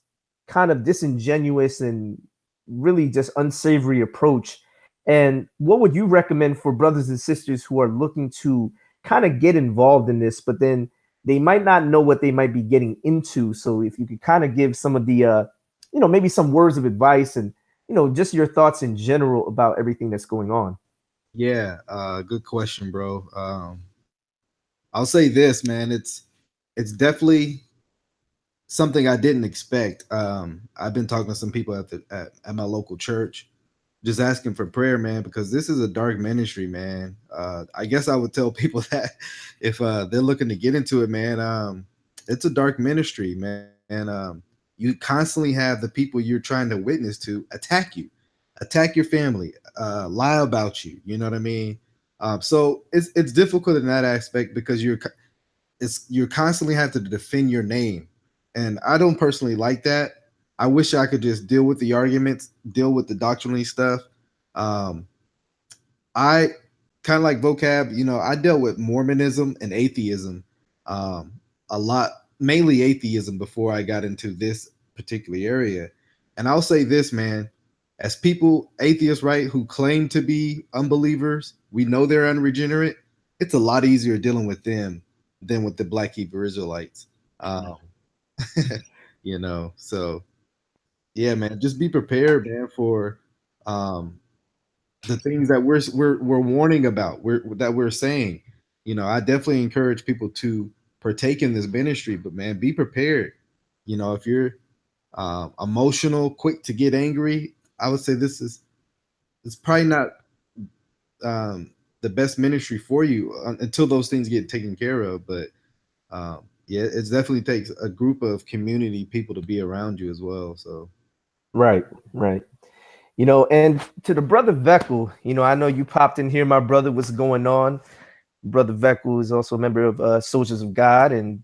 kind of disingenuous and really just unsavory approach? And what would you recommend for brothers and sisters who are looking to kind of get involved in this, but then they might not know what they might be getting into? So if you could kind of give some of the, maybe some words of advice and, just your thoughts in general about everything that's going on. Yeah, good question, bro. I'll say this, man. It's definitely something I didn't expect. I've been talking to some people at my local church, just asking for prayer, man, because this is a dark ministry, man. I guess I would tell people that if they're looking to get into it, man, it's a dark ministry, man. And you constantly have the people you're trying to witness to attack you, attack your family, lie about you. You know what I mean? So it's difficult in that aspect because you're constantly have to defend your name. And I don't personally like that. I wish I could just deal with the arguments, deal with the doctrinal stuff. I kind of like Vocab, I dealt with Mormonism and atheism a lot, mainly atheism before I got into this particular area. And I'll say this, man, as people, atheists, right, who claim to be unbelievers, we know they're unregenerate. It's a lot easier dealing with them than with the Black Hebrew Israelites. So yeah, man, just be prepared, man, for the things that we're warning about, that we're saying. I definitely encourage people to partake in this ministry, but man, be prepared. If you're emotional, quick to get angry, I would say it's probably not the best ministry for you until those things get taken care of. But yeah, it definitely takes a group of community people to be around you as well. So right. And to the brother Veckel, I know you popped in here, my brother. What's going on? Brother Veckel is also a member of Soldiers of God, and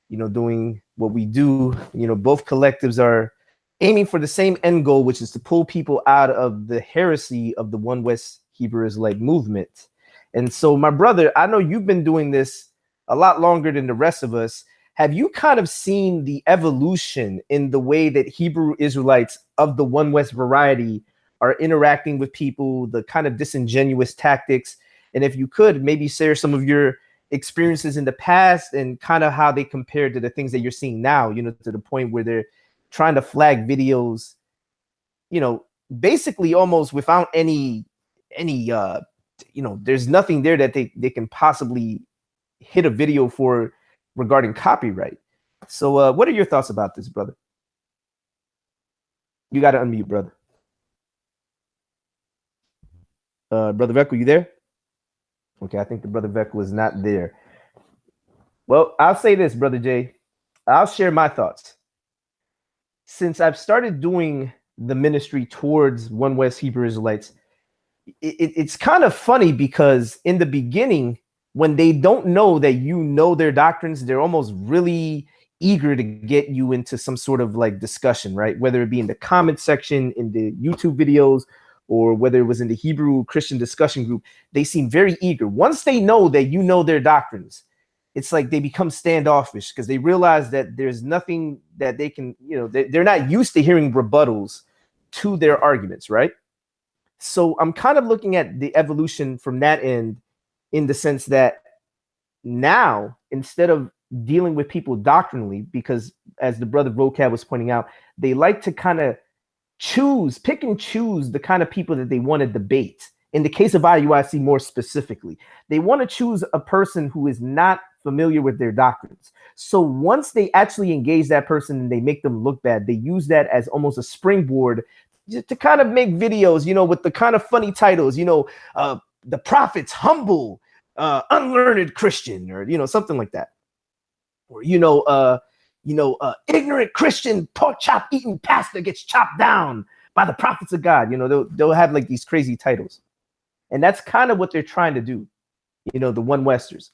doing what we do. Both collectives are aiming for the same end goal, which is to pull people out of the heresy of the One West Hebrew Israelite movement. And so, my brother, I know you've been doing this a lot longer than the rest of us. Have you kind of seen the evolution in the way that Hebrew Israelites of the One West variety are interacting with people, the kind of disingenuous tactics? And if you could maybe share some of your experiences in the past and kind of how they compare to the things that you're seeing now, to the point where they're trying to flag videos, basically almost without any there's nothing there that they can possibly hit a video for regarding copyright. So what are your thoughts about this, brother? You got to unmute, brother. Brother Veckel, you there? Okay, I think the brother Veckel is not there. Well, I'll say this, brother Jay. I'll share my thoughts. Since I've started doing the ministry towards One West Hebrew Israelites, it's kind of funny because in the beginning, when they don't know that their doctrines, they're almost really eager to get you into some sort of like discussion, right? Whether it be in the comment section, in the YouTube videos, or whether it was in the Hebrew Christian discussion group, they seem very eager. Once they know that their doctrines, it's like they become standoffish because they realize that there's nothing that they can, they're not used to hearing rebuttals to their arguments, right? So I'm kind of looking at the evolution from that end in the sense that now, instead of dealing with people doctrinally, because as the brother Vocab was pointing out, they like to kind of pick and choose the kind of people that they want to debate. In the case of IUIC more specifically, they want to choose a person who is not familiar with their doctrines. So once they actually engage that person and they make them look bad, they use that as almost a springboard to kind of make videos, with the kind of funny titles, the prophets humble, unlearned Christian, or something like that, or ignorant Christian pork chop eating pastor gets chopped down by the prophets of God. They'll have like these crazy titles, and that's kind of what they're trying to do, the One Westers.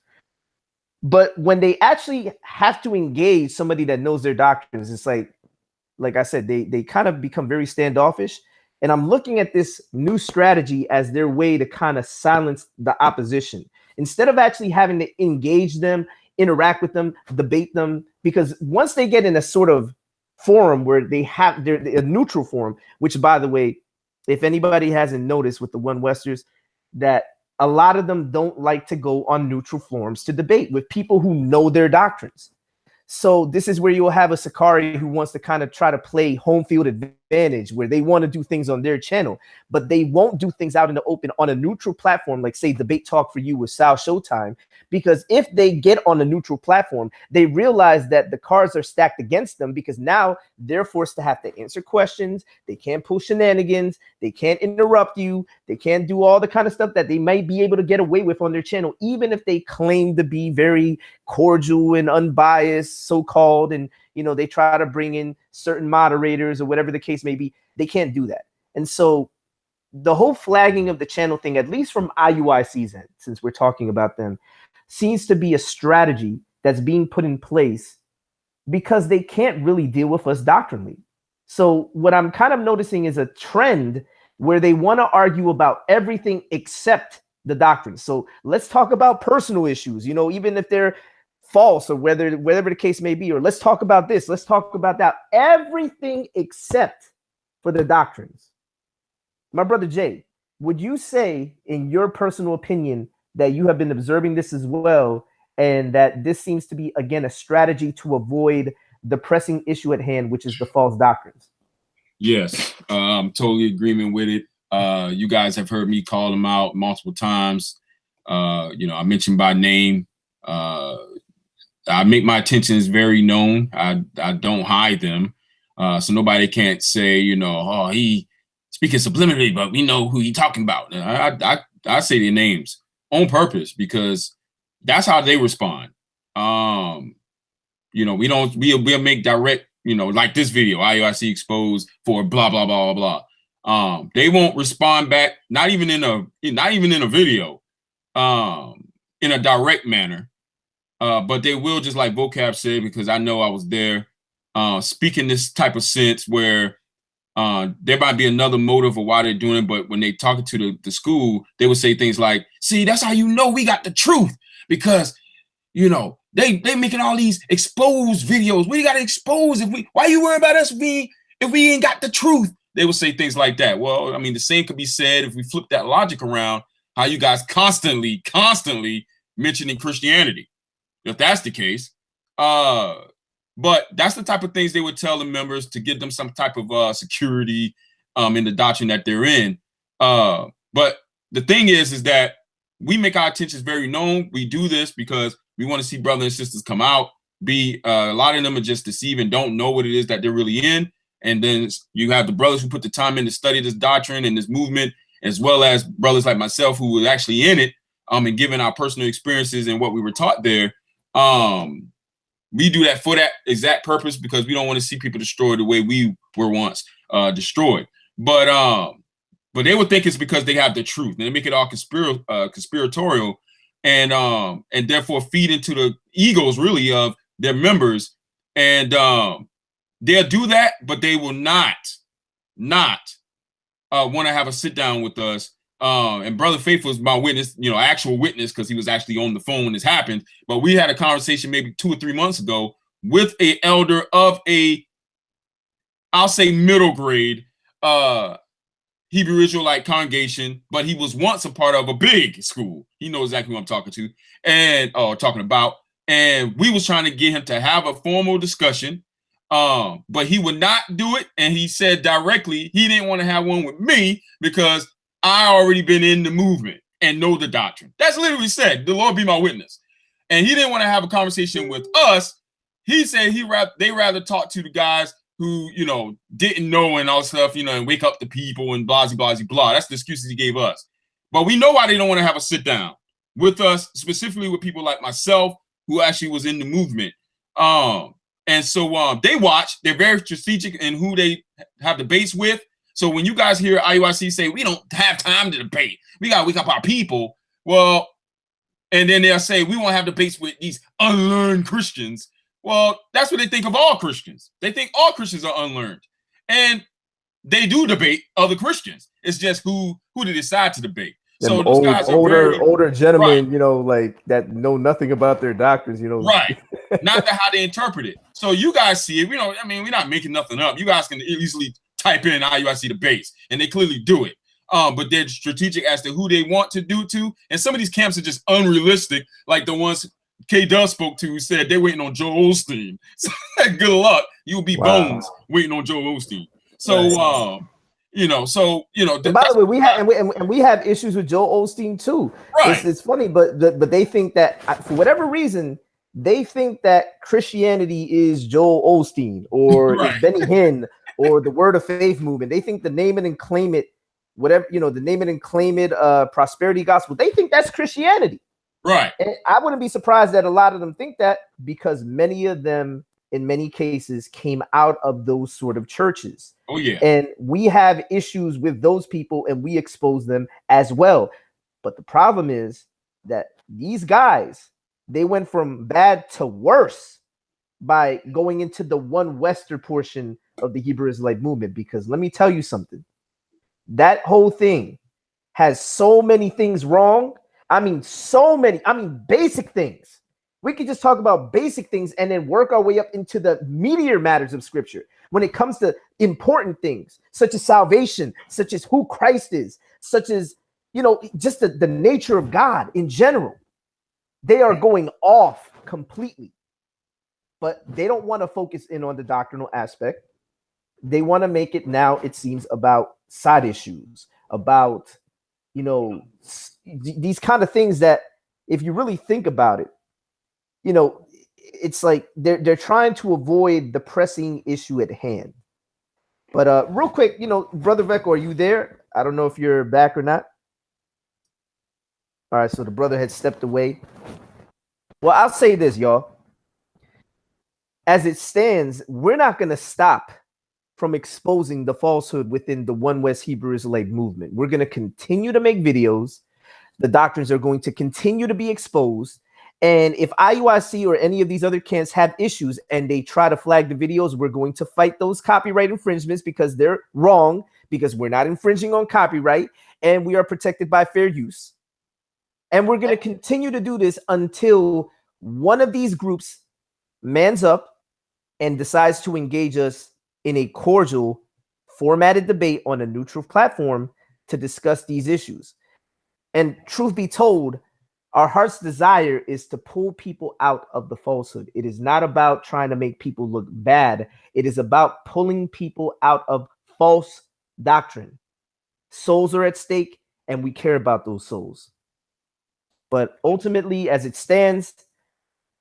But when they actually have to engage somebody that knows their doctrines, it's like I said, they kind of become very standoffish. And I'm looking at this new strategy as their way to kind of silence the opposition, instead of actually having to engage them, interact with them, debate them. Because once they get in a sort of forum where they're a neutral forum, which, by the way, if anybody hasn't noticed with the One Westers, that a lot of them don't like to go on neutral forums to debate with people who know their doctrines. So this is where you'll have a Sakari who wants to kind of try to play home field advantage, where they want to do things on their channel, but they won't do things out in the open on a neutral platform, like say Debate Talk for You with Sal Showtime. Because if they get on a neutral platform, they realize that the cards are stacked against them, because now they're forced to have to answer questions. They can't pull shenanigans. They can't interrupt you. They can't do all the kind of stuff that they might be able to get away with on their channel, even if they claim to be very cordial and unbiased, so-called, and they try to bring in certain moderators or whatever the case may be. They can't do that. And so the whole flagging of the channel thing, at least from IUIC's end, since we're talking about them, seems to be a strategy that's being put in place because they can't really deal with us doctrinally. So what I'm kind of noticing is a trend where they want to argue about everything except the doctrine. So let's talk about personal issues, even if they're false or whatever the case may be, or let's talk about this, let's talk about that, everything except for the doctrines. My brother Jay, would you say, in your personal opinion, that you have been observing this as well, and that this seems to be, again, a strategy to avoid the pressing issue at hand, which is the false doctrines? Yes, I'm totally in agreement with it. You guys have heard me call them out multiple times. I mentioned by name. I make my intentions very known. I don't hide them. So nobody can't say, he speaking subliminally, but we know who he talking about. I say their names on purpose, because that's how they respond. We'll make direct, like this video, IUIC exposed for blah, blah, blah, blah, blah. They won't respond back, not even in a video, in a direct manner. But they will, just like Vocab said, because I know I was there, speaking this type of sense where there might be another motive of why they're doing it, but when they talking to the school, they would say things like, see, that's how we got the truth, because they making all these exposed videos. We got to expose. Why you worry about us if we ain't got the truth? They would say things like that. Well, I mean, the same could be said if we flip that logic around, how you guys constantly mentioning Christianity, if that's the case. But that's the type of things they would tell the members to give them some type of security in the doctrine that they're in. But the thing is that we make our intentions very known. We do this because we want to see brothers and sisters come out. A lot of them are just deceiving, don't know what it is that they're really in. And then you have the brothers who put the time in to study this doctrine and this movement, as well as brothers like myself who were actually in it, and given our personal experiences and what we were taught there. We do that for that exact purpose, because we don't want to see people destroyed the way we were once destroyed. But they would think it's because they have the truth, and they make it all conspiratorial, and therefore feed into the egos really of their members. And they'll do that, but they will not want to have a sit down with us. And Brother Faithful is my witness, actual witness, because he was actually on the phone when this happened. But we had a conversation maybe 2 or 3 months ago with an elder of I'll say middle grade Hebrew Israelite congregation, but he was once a part of a big school. He knows exactly what I'm talking to and talking about. And we was trying to get him to have a formal discussion, but he would not do it. And he said directly he didn't want to have one with me because I already been in the movement and know the doctrine. That's literally said, the Lord be my witness. And he didn't want to have a conversation with us. He said they rather talk to the guys who, didn't know and all stuff, and wake up the people and blah, blah, blah, blah. That's the excuses he gave us. But we know why they don't want to have a sit down. with us, specifically with people like myself who actually was in the movement. And so they watch. They're very strategic in who they have debates with. So when you guys hear IUIC say we don't have time to debate, we got to wake up our people. Well, and then they'll say we won't have debates with these unlearned Christians. Well, that's what they think of all Christians. They think all Christians are unlearned, and they do debate other Christians. It's just who they decide to debate. So those guys are older gentlemen, right. you know, like that know nothing about their doctrines, you know. Right. Not how they interpret it. So you guys see it. We don't, I mean, we're not making nothing up. You guys can easily type in IUIC debates, and they clearly do it. But they're strategic as to who they want to do to. And some of these camps are just unrealistic, like the ones Kdub spoke to, who said they're waiting on Joel Osteen. So good luck. You'll be bones waiting on Joel Osteen. So you know, by the way, we have issues with Joel Osteen too. Right. It's funny, but they think that for whatever reason, they think that Christianity is Joel Osteen or is Benny Hinn or the Word of Faith movement. They think the name it and claim it, whatever, you know, the name it and claim it prosperity gospel. They think that's Christianity. Right. And I wouldn't be surprised that a lot of them think that, because many of them, in many cases, came out of those sort of churches. Oh, yeah. And we have issues with those people, and we expose them as well. But the problem is that these guys, they went from bad to worse by going into the one Western portion of the Hebrew Israelite movement. Because let me tell you something. That whole thing has so many things wrong. I mean, basic things. We could just talk about basic things and then work our way up into the meatier matters of Scripture. When it comes to important things, such as salvation, such as who Christ is, such as, you know, just the nature of God in general, they are going off completely. But they don't want to focus in on the doctrinal aspect. They want to make it now, it seems, about side issues, about, you know, these kind of things that, if you really think about it, you know, it's like they're trying to avoid the pressing issue at hand. But real quick, you know, Brother Vecco, are you there? I don't know if you're back or not. All right, so the brother had stepped away. Well, I'll say this, y'all. As it stands, we're not going to stop from exposing the falsehood within the One West Hebrew Israelite movement. We're going to continue to make videos. The doctrines are going to continue to be exposed. And if IUIC or any of these other camps have issues and they try to flag the videos, we're going to fight those copyright infringements, because they're wrong, because we're not infringing on copyright and we are protected by fair use. And we're going to continue to do this until one of these groups mans up and decides to engage us in a cordial, formatted debate on a neutral platform to discuss these issues. And truth be told, our heart's desire is to pull people out of the falsehood. It is not about trying to make people look bad. It is about pulling people out of false doctrine. Souls are at stake, and we care about those souls. But ultimately, as it stands,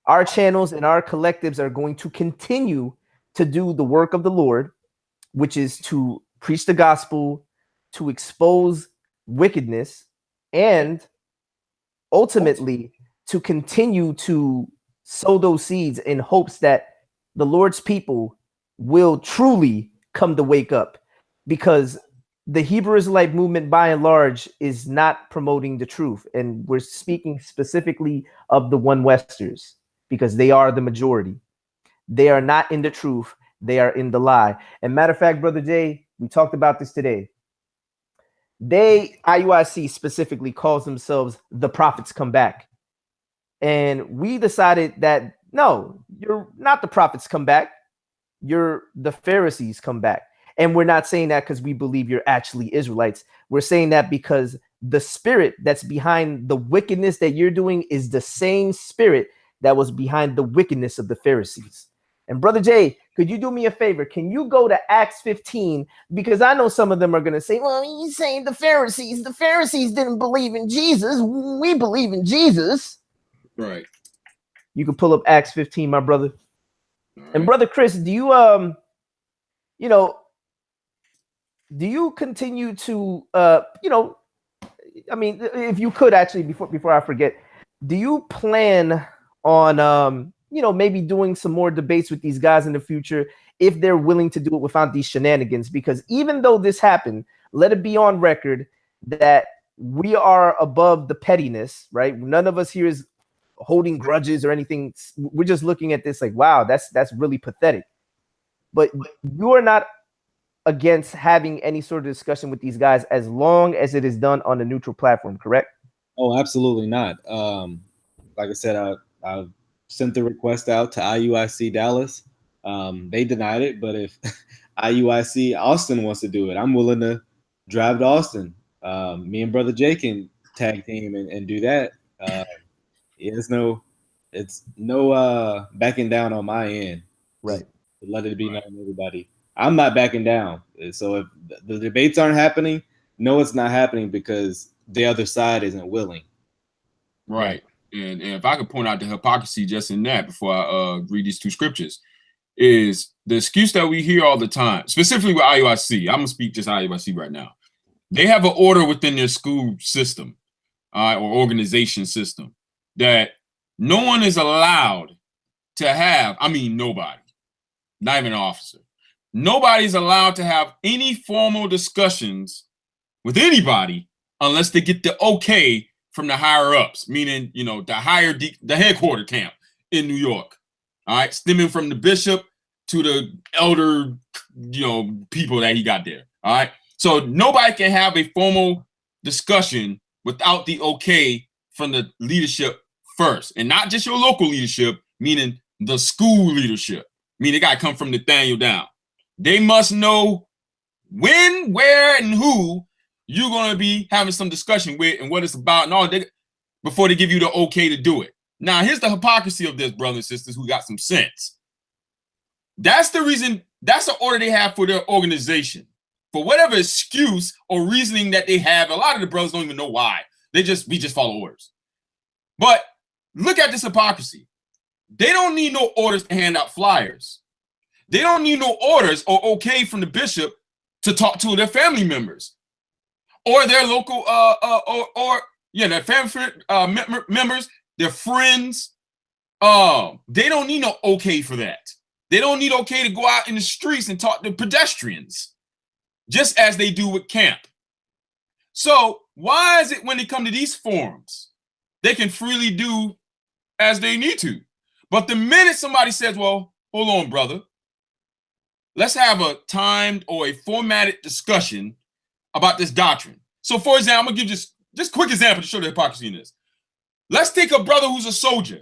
our channels and our collectives are going to continue to do the work of the Lord, which is to preach the gospel, to expose wickedness, and ultimately to continue to sow those seeds in hopes that the Lord's people will truly come to wake up, because the Hebrew Israelite movement by and large is not promoting the truth. And we're speaking specifically of the One Westers, because they are the majority. They are not in the truth. They are in the lie. And matter of fact, Brother Jay, we talked about this today. IUIC specifically calls themselves the prophets come back. And we decided that, no, you're not the prophets come back. You're the Pharisees come back. And we're not saying that because we believe you're actually Israelites. We're saying that because the spirit that's behind the wickedness that you're doing is the same spirit that was behind the wickedness of the Pharisees. And Brother Jay, could you do me a favor? Can you go to Acts 15? Because I know some of them are going to say, well, he's saying the Pharisees didn't believe in Jesus. We believe in Jesus. Right. You can pull up Acts 15, my brother. Right. And Brother Chris, do you, do you continue to, I mean, if you could actually, before I forget, do you plan on maybe doing some more debates with these guys in the future if they're willing to do it without these shenanigans? Because even though this happened, let it be on record that we are above the pettiness, right? None of us here is holding grudges or anything. We're just looking at this like, wow, that's really pathetic. But you are not against having any sort of discussion with these guys as long as it is done on a neutral platform, correct? Oh, absolutely not. Like I said, I sent the request out to IUIC Dallas. They denied it, but if IUIC Austin wants to do it, I'm willing to drive to Austin. Me and Brother Jay can tag team and do that. It's no backing down on my end. Right. Let it be known to everybody. I'm not backing down. So if the debates aren't happening, no, it's not happening because the other side isn't willing. Right. And if I could point out the hypocrisy just in that before I read these two scriptures, is the excuse that we hear all the time, specifically with IUIC. I'm going to speak just IUIC right now. They have an order within their school system or organization system that no one is allowed to have, nobody, not even an officer. Nobody's allowed to have any formal discussions with anybody unless they get the okay from the higher ups, meaning, the headquarter camp in New York. All right, stemming from the bishop to the elder, people that he got there. All right. So nobody can have a formal discussion without the okay from the leadership first. And not just your local leadership, meaning the school leadership. Meaning it got to come from Nathaniel down. They must know when, where, and who you're going to be having some discussion with and what it's about and all that before they give you the okay to do it. Now, here's the hypocrisy of this, brothers and sisters who got some sense. That's the reason, that's the order they have for their organization. For whatever excuse or reasoning that they have, a lot of the brothers don't even know why. We just follow orders. But look at this hypocrisy. They don't need no orders to hand out flyers. They don't need no orders or okay from the bishop to talk to their family members or their local, their family members, their friends. They don't need no okay for that. They don't need okay to go out in the streets and talk to pedestrians, just as they do with camp. So why is it when they come to these forums, they can freely do as they need to? But the minute somebody says, well, hold on, brother, let's have a timed or a formatted discussion about this doctrine. So for example, I'm gonna give just quick example to show the hypocrisy in this. Let's take a brother who's a soldier.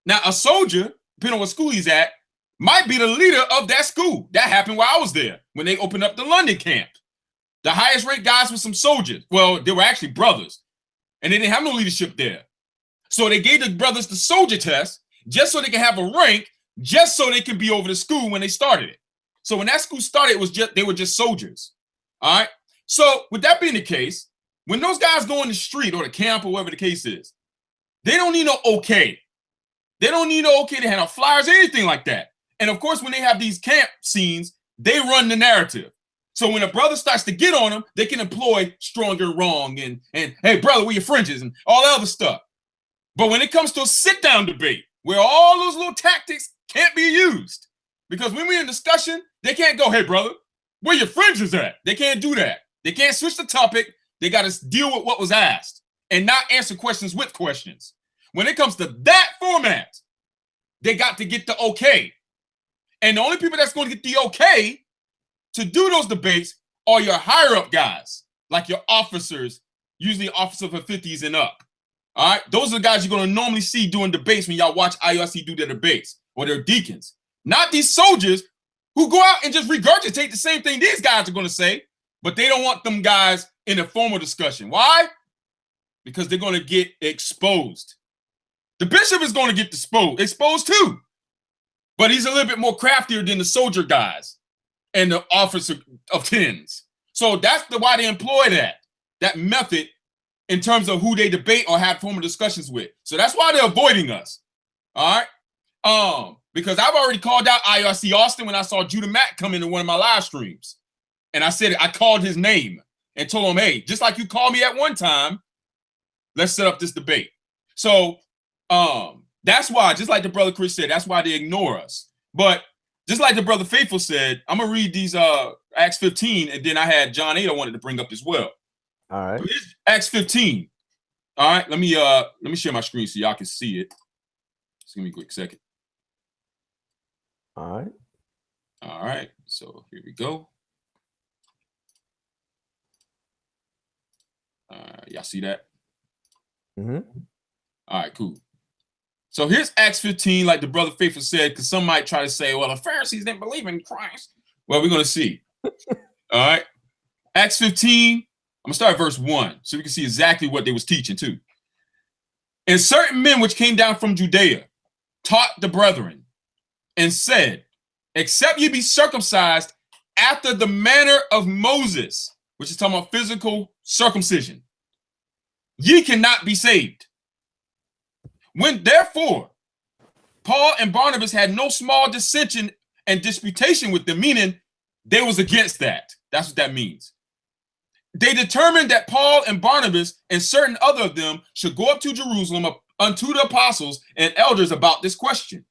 Now, a soldier, depending on what school he's at, might be the leader of that school. That happened while I was there when they opened up the London camp. The highest ranked guys were some soldiers. Well, they were actually brothers, and they didn't have no leadership there. So they gave the brothers the soldier test just so they can have a rank, just so they can be over the school when they started it. So when that school started, they were just soldiers. All right. So with that being the case, when those guys go in the street or the camp or whatever the case is, they don't need no okay. They don't need no okay to hand out flyers or anything like that. And of course, when they have these camp scenes, they run the narrative. So when a brother starts to get on them, they can employ stronger wrong and hey, brother, where your fringes and all that other stuff. But when it comes to a sit-down debate where all those little tactics can't be used, because when we're in discussion, they can't go, hey, brother, where your fringes at? They can't do that. They can't switch the topic. They got to deal with what was asked and not answer questions with questions. When it comes to that format, they got to get the okay. And the only people that's going to get the okay to do those debates are your higher up guys, like your officers, usually officer for 50s and up. All right. Those are the guys you're going to normally see doing debates when y'all watch IUIC do their debates, or their deacons, not these soldiers who go out and just regurgitate the same thing these guys are going to say, but they don't want them guys in a formal discussion. Why? Because they're going to get exposed. The bishop is going to get exposed too. But he's a little bit more craftier than the soldier guys and the officer of 10s. So that's why they employ that method in terms of who they debate or have formal discussions with. So that's why they're avoiding us. All right. Because I've already called out IUIC Austin when I saw Judah Mack come into one of my live streams. And I said, I called his name. and told them, hey, just like you called me at one time, let's set up this debate. So that's why, just like the brother Chris said, that's why they ignore us. But just like the brother Faithful said, I'm gonna read these Acts 15, and then I had John 8 I wanted to bring up as well. All right. Acts 15. All right, let me share my screen so y'all can see it. Just give me a quick second. All right. All right, so here we go. Y'all see that? Mm-hmm. All right, cool. So here's Acts 15, like the brother Faithful said, because some might try to say, well, the Pharisees didn't believe in Christ. Well, we're going to see. All right. Acts 15, I'm going to start at verse 1, so we can see exactly what they was teaching too. And certain men which came down from Judea taught the brethren and said, except ye be circumcised after the manner of Moses, which is talking about physical circumcision, ye cannot be saved. When therefore Paul and Barnabas had no small dissension and disputation with them, meaning they was against that. That's what that means. They determined that Paul and Barnabas and certain other of them should go up to Jerusalem unto the apostles and elders about this question.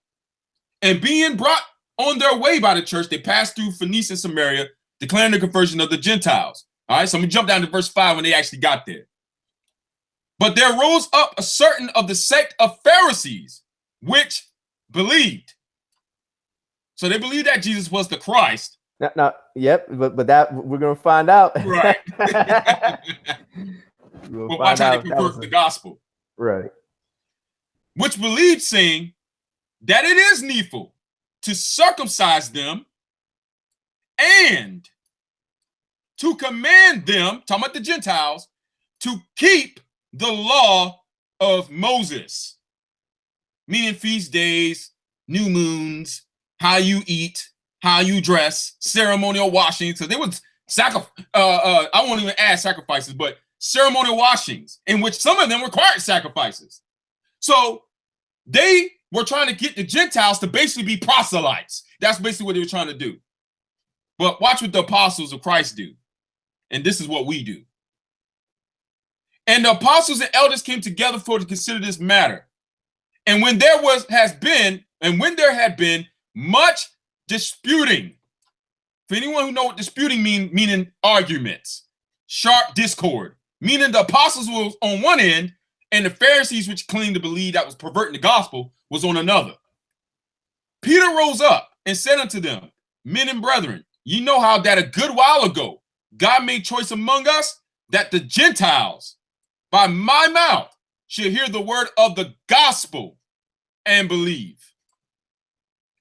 And being brought on their way by the church, they passed through Phoenicia and Samaria, declaring the conversion of the Gentiles. All right, so I'm gonna jump down to verse 5 when they actually got there. But there rose up a certain of the sect of Pharisees, which believed. So they believed that Jesus was the Christ. Now, yep, but that we're gonna find out. Right. Well, watch how they pervert the gospel. Right. Which believed, saying that it is needful to circumcise them and to command them, talking about the Gentiles, to keep the law of Moses, meaning feast days, new moons, how you eat, how you dress, ceremonial washings. So there was I won't even add sacrifices, but ceremonial washings in which some of them required sacrifices. So they were trying to get the Gentiles to basically be proselytes. That's basically what they were trying to do. But watch what the apostles of Christ do. And this is what we do. And the apostles and elders came together to consider this matter. And when there had been much disputing, for anyone who knows what disputing meaning arguments, sharp discord, meaning the apostles was on one end and the Pharisees, which claimed to believe that was perverting the gospel, was on another. Peter rose up and said unto them, men and brethren, ye know how that a good while ago God made choice among us that the Gentiles by my mouth should hear the word of the gospel and believe.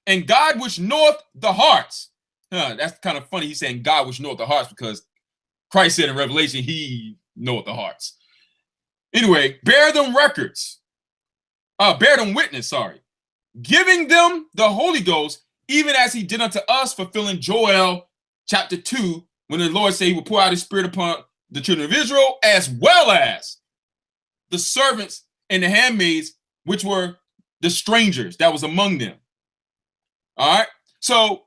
And God which knoweth the hearts. That's kind of funny. He's saying God which knoweth the hearts because Christ said in Revelation, he knoweth the hearts. Anyway, bear them witness, giving them the Holy Ghost, even as he did unto us, fulfilling Joel chapter 2, when the Lord said he will pour out his spirit upon the children of Israel, as well as the servants and the handmaids, which were the strangers that was among them. All right. So,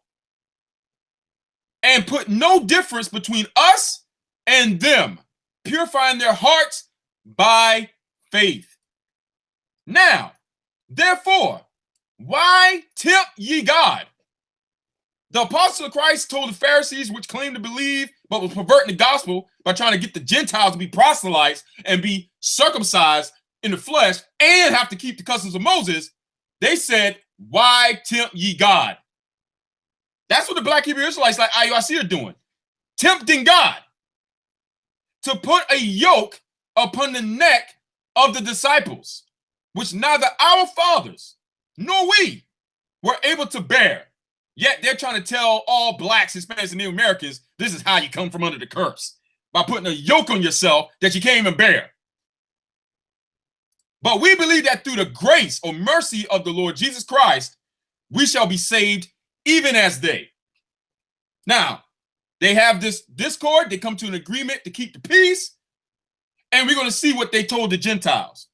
and put no difference between us and them, purifying their hearts by faith. Now, therefore, why tempt ye God? The apostle of Christ told the Pharisees, which claimed to believe, but was perverting the gospel by trying to get the Gentiles to be proselytes and be circumcised in the flesh and have to keep the customs of Moses. They said, why tempt ye God? That's what the Black Hebrew Israelites like IUIC are doing. Tempting God to put a yoke upon the neck of the disciples, which neither our fathers nor we were able to bear. Yet they're trying to tell all blacks, Hispanics, and Native Americans, this is how you come from under the curse, by putting a yoke on yourself that you can't even bear. But we believe that through the grace or mercy of the Lord Jesus Christ, we shall be saved even as they. Now, they have this discord. They come to an agreement to keep the peace. And we're going to see what they told the Gentiles.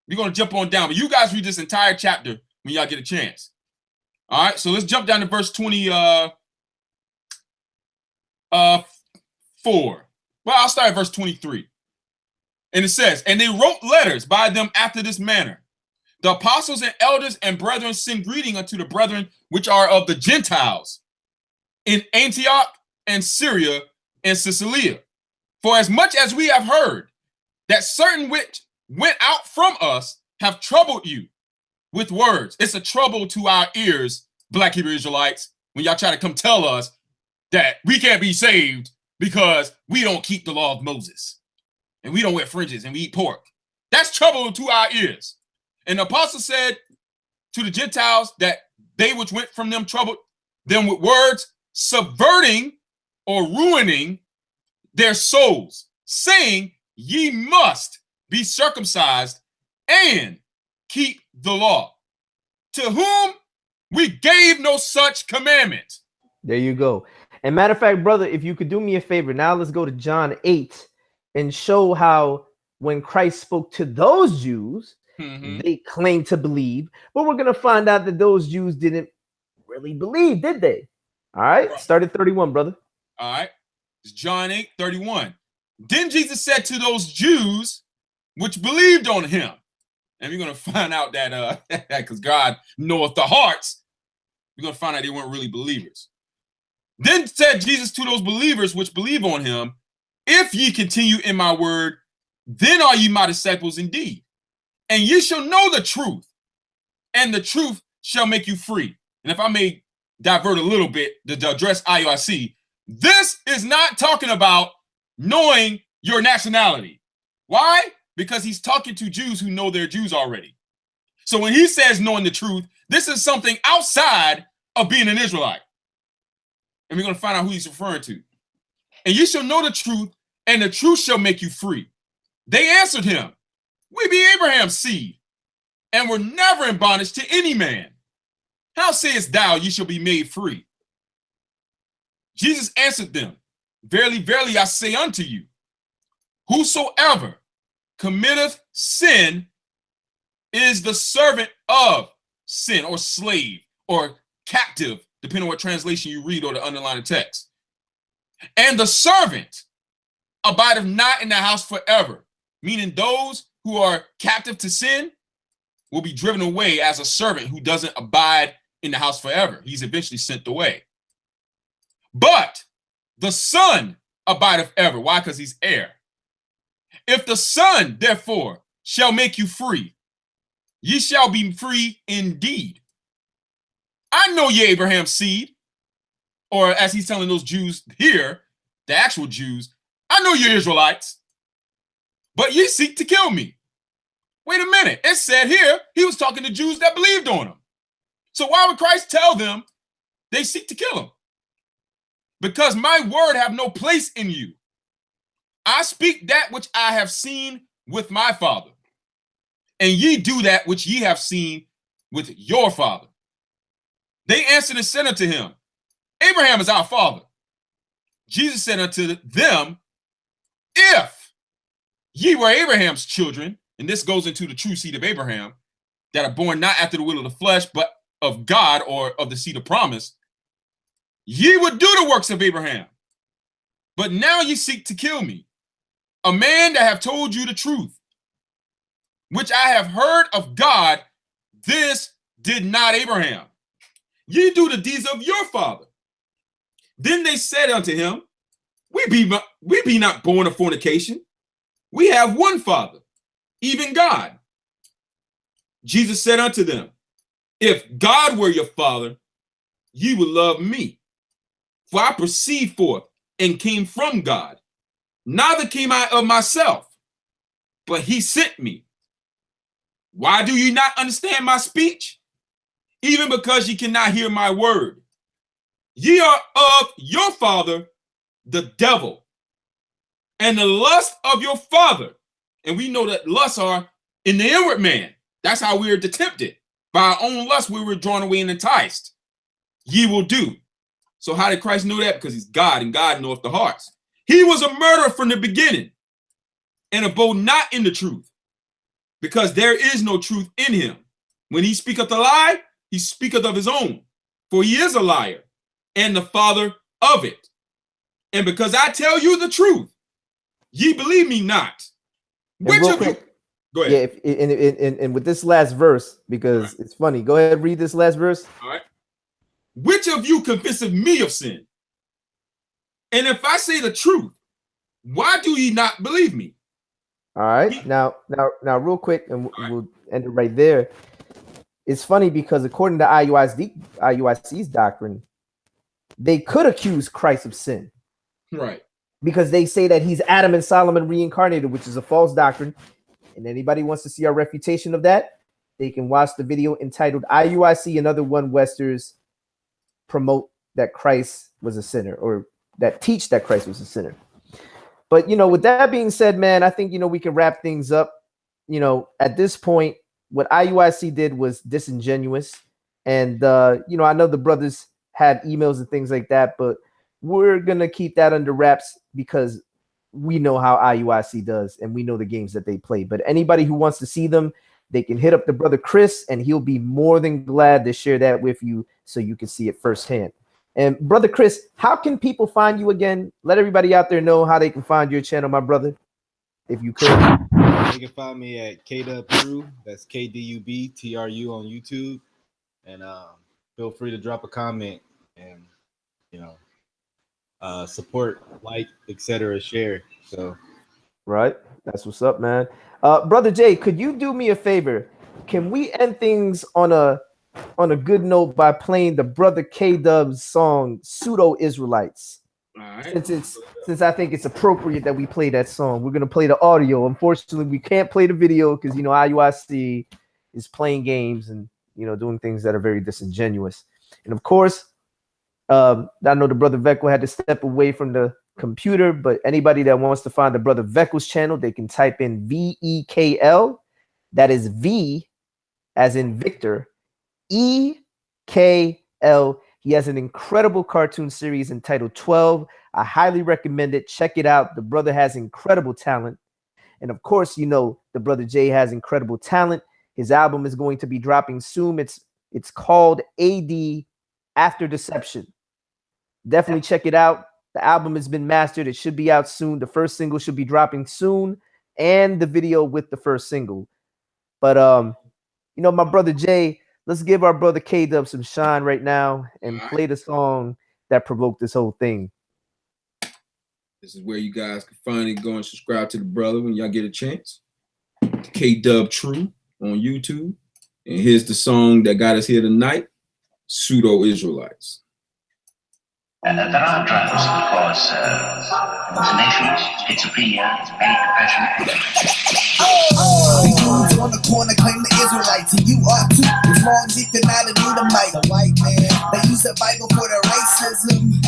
We're going to jump on down. But you guys read this entire chapter when y'all get a chance. All right, so let's jump down to verse 24. Well, I'll start at verse 23. And it says, and they wrote letters by them after this manner. The apostles and elders and brethren send greeting unto the brethren which are of the Gentiles in Antioch and Syria and Cilicia. For as much as we have heard that certain which went out from us have troubled you with words. It's a trouble to our ears, Black Hebrew Israelites, when y'all try to come tell us that we can't be saved because we don't keep the law of Moses and we don't wear fringes and we eat pork. That's trouble to our ears. And the apostle said to the Gentiles that they which went from them troubled them with words, subverting or ruining their souls, saying, ye must be circumcised and keep the law, to whom we gave no such commandment. There you go. And matter of fact, brother, if you could do me a favor, now let's go to John 8 and show how when Christ spoke to those Jews, they claimed to believe, but we're going to find out that those Jews didn't really believe, did they? All right, start at 31, brother. All right, it's John 8:31. Then Jesus said to those Jews which believed on him, and we're going to find out that because God knoweth the hearts, we're going to find out they weren't really believers. Then said Jesus to those believers which believe on him, if ye continue in my word, then are ye my disciples indeed. And ye shall know the truth, and the truth shall make you free. And if I may divert a little bit to address IUIC, this is not talking about knowing your nationality. Why? Because he's talking to Jews who know they're Jews already. So when he says knowing the truth, this is something outside of being an Israelite. And we're going to find out who he's referring to. And you shall know the truth, and the truth shall make you free. They answered him, we be Abraham's seed, and were never in bondage to any man. How sayest thou, ye shall be made free? Jesus answered them, verily, verily, I say unto you, whosoever committeth sin is the servant of sin, or slave, or captive, depending on what translation you read or the underlying text. And the servant abideth not in the house forever, meaning those who are captive to sin will be driven away as a servant who doesn't abide in the house forever. He's eventually sent away. But the Son abideth ever. Why? Because he's heir. If the Son, therefore, shall make you free, ye shall be free indeed. I know ye Abraham's seed, or as he's telling those Jews here, the actual Jews, I know you Israelites, but ye seek to kill me. Wait a minute. It said here he was talking to Jews that believed on him. So why would Christ tell them they seek to kill him? Because my word have no place in you. I speak that which I have seen with my Father, and ye do that which ye have seen with your father. They answered and said unto him, Abraham is our father. Jesus said unto them, if ye were Abraham's children, and this goes into the true seed of Abraham, that are born not after the will of the flesh, but of God, or of the seed of promise, ye would do the works of Abraham. But now ye seek to kill me, a man that have told you the truth, which I have heard of God. This did not Abraham. Ye do the deeds of your father. Then they said unto him, we be not born of fornication. We have one Father, even God. Jesus said unto them, if God were your father, ye would love me. For I proceed forth and came from God. Neither came I of myself, but he sent me. Why do you not understand my speech? Even because ye cannot hear my word. Ye are of your father, the devil, and the lust of your father. And we know that lusts are in the inward man. That's how we are tempted. By our own lust, we were drawn away and enticed. Ye will do. So how did Christ know that? Because he's God, and God knoweth the hearts. He was a murderer from the beginning, and abode not in the truth, because there is no truth in him. When he speaketh a lie, he speaketh of his own, for he is a liar, and the father of it. And because I tell you the truth, ye believe me not. Which real of you? quick, Go yeah, ahead. and with this last verse, because it's funny. Go ahead, read this last verse. All right. Which of you convinceth me of sin? And if I say the truth, why do ye not believe me? All right. Now, real quick, and we'll end it right there. It's funny because according to IUIC's doctrine, they could accuse Christ of sin. Right. Because they say that he's Adam and Solomon reincarnated, which is a false doctrine. And anybody wants to see our refutation of that, they can watch the video entitled IUIC and Other One Westers Promote That Christ Was a Sinner, or that teach that Christ was a sinner. But, with that being said, man, I think, we can wrap things up. At this point, what IUIC did was disingenuous. And, I know the brothers had emails and things like that, but we're going to keep that under wraps because we know how IUIC does and we know the games that they play. But anybody who wants to see them, they can hit up the brother Chris and he'll be more than glad to share that with you so you can see it firsthand. And brother Chris, how can people find you again? Let everybody out there know how they can find your channel, my brother, if you could. You can find me at Kdub True. That's KDUBTRU on YouTube. And feel free to drop a comment and support, like, etc., share. So right, that's what's up, man. Brother Jay, could you do me a favor? Can we end things on a good note by playing the brother Kdub's song Pseudo Israelites? All right. Since I think it's appropriate that we play that song, we're gonna play the audio. Unfortunately, we can't play the video because IUIC is playing games and doing things that are very disingenuous. And of course, I know the brother Veckel had to step away from the computer, but anybody that wants to find the brother Veckel's channel, they can type in VEKL. That is V as in Victor, EKL. He has an incredible cartoon series entitled 12. I highly recommend it. Check it out. The brother has incredible talent. And of course, the brother Jay has incredible talent. His album is going to be dropping soon. It's called AD After Deception. Definitely check it out. The album has been mastered. It should be out soon. The first single should be dropping soon, and the video with the first single. But my brother Jay, let's give our brother Kdub some shine right now and play the song that provoked this whole thing. This is where you guys can finally go and subscribe to the brother when y'all get a chance. Kdub True on YouTube. And here's the song that got us here tonight, Pseudo Israelites. There are drugs that cause hallucinations, schizophrenia, manic depression. The dudes on the corner claim the Israelites, and you are too. As long as you're not a Edomite, a white man, they use the Bible for their racism.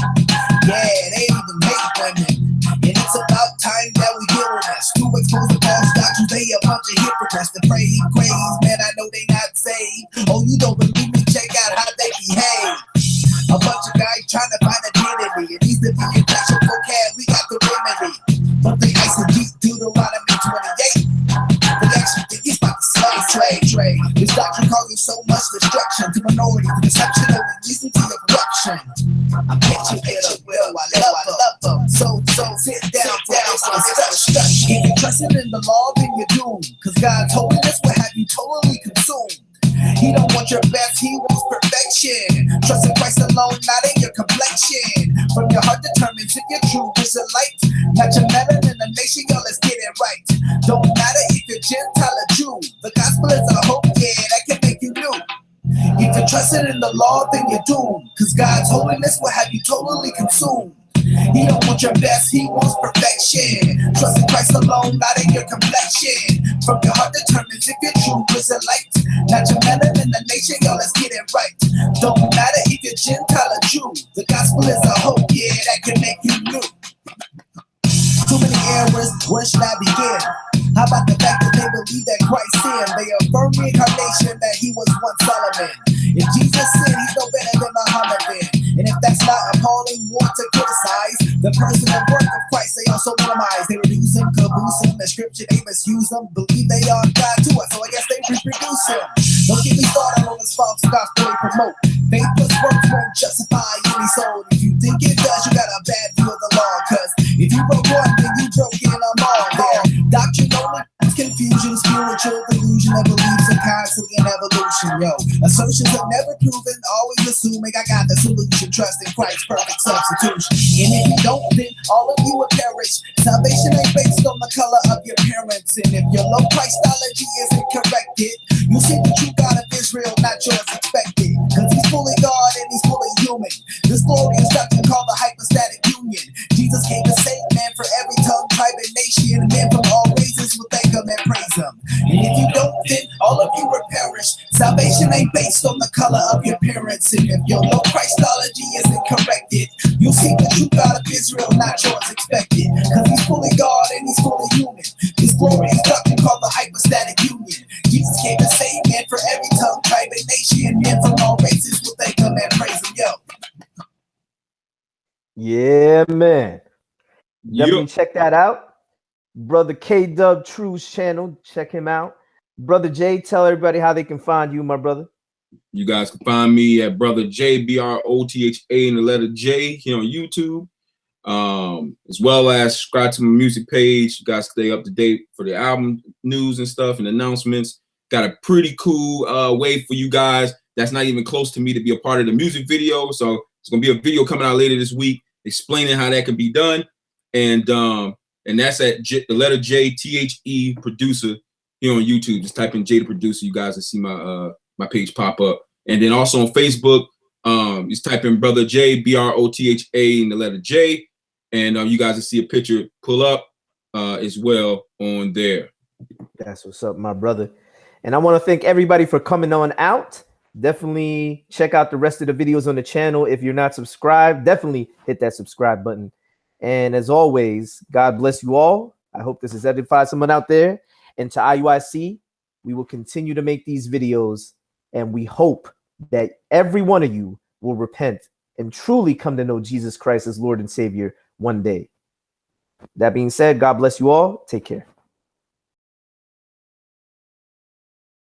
Yeah, they even hate women. And it's about time that we hear this. To expose the false doctrines, they a bunch of hypocrites. The praise, man, I know they not saved. Oh, you don't believe me? Check out how they behave. A bunch of guys trying to find identity. It needs to be in your vocab, we got the remedy. But they ice and deep Deuteronomy 28. They actually think it's about the slave trade. This doctrine causes so much destruction to minorities. Deception only leads to corruption. I bet you it will, I love them. So sit down for this discussion. If you're trusting in the law, then you're doomed. Cause God's holiness will have you totally consumed. He don't want your best, he wants perfection. Trust in Christ alone, not in your complexion. From your heart determines if you're true Israelite. Not your melanin in the nation, yo, let's get it right. Don't matter if you're Gentile or Jew. The gospel is a hope, yeah, that can make you new. If you're trusting in the law, then you're doomed. Cause God's holiness will have you totally consumed. He don't want your best, he wants perfection. Trust in Christ alone, not in your complexion. From your heart determines if you're true Israelite. Not your melanin in the nation, yo, let's get it right. Don't matter if you're Gentile or Jew. The gospel is a hope, yeah, that can make you new. Too many errors, where should I begin? How about the fact that they believe that Christ sinned? They affirm reincarnation, that he was once Solomon. If Jesus sinned, he's no better than Muhammad then. And if that's not appalling war to criticize, the person and work of Christ they also minimize. They reduce him, caboose him, the scripture they misuse him. Believe they are God to us, so I guess they reproduce him. Don't get me started on this false gospel they promote. Faith plus works won't justify any soul. If you think it does, you got a bad view of the law. Cause if you broke one, then you broke in on spiritual delusion that believes in constantly in evolution, yo. Assertions are never proven, always assuming I got the solution. Trust in Christ's perfect substitution. And if you don't, then all of you will perish. Salvation ain't based on the color of your parents. And if your low Christology isn't corrected, you'll see the true God of Israel, not yours expected. Cause he's fully God and he's fully human. This glorious doctrine called the hypostatic union. Jesus came to save man for every tongue, tribe, and nation. Men from all races will thank him and praise him. And if you don't, then all of you will perish. Salvation ain't based on the color of your parents. And if your low Christology isn't corrected, you'll see the true God of Israel, not yours expected. Cause he's fully God and he's fully human. This glorious doctrine called the hypostatic union. Jesus came to save man for every tongue, tribe, and nation. Men from all races will thank him and praise him, yo. Yeah, man. Definitely Yup. check that out. Brother Kdub True's channel. Check him out. Brother Jay, tell everybody how they can find you, my brother. You guys can find me at Brother J, BROTHA and the letter J here on YouTube. As well as subscribe to my music page. You guys stay up to date for the album news and stuff and announcements. Got a pretty cool way for you guys that's not even close to me to be a part of the music video. So it's gonna be a video coming out later this week explaining how that can be done. And that's at the letter J, THE producer here on YouTube. Just type in J the producer. You guys will see my my page pop up. And then also on Facebook, just type in Brother J, BROTHA and the letter J. And you guys will see a picture pull up as well on there. That's what's up, my brother. And I want to thank everybody for coming on out. Definitely check out the rest of the videos on the channel. If you're not subscribed, definitely hit that subscribe button. And as always, God bless you all. I hope this has edified someone out there. And to IUIC, we will continue to make these videos. And we hope that every one of you will repent and truly come to know Jesus Christ as Lord and Savior one day. That being said, God bless you all. Take care.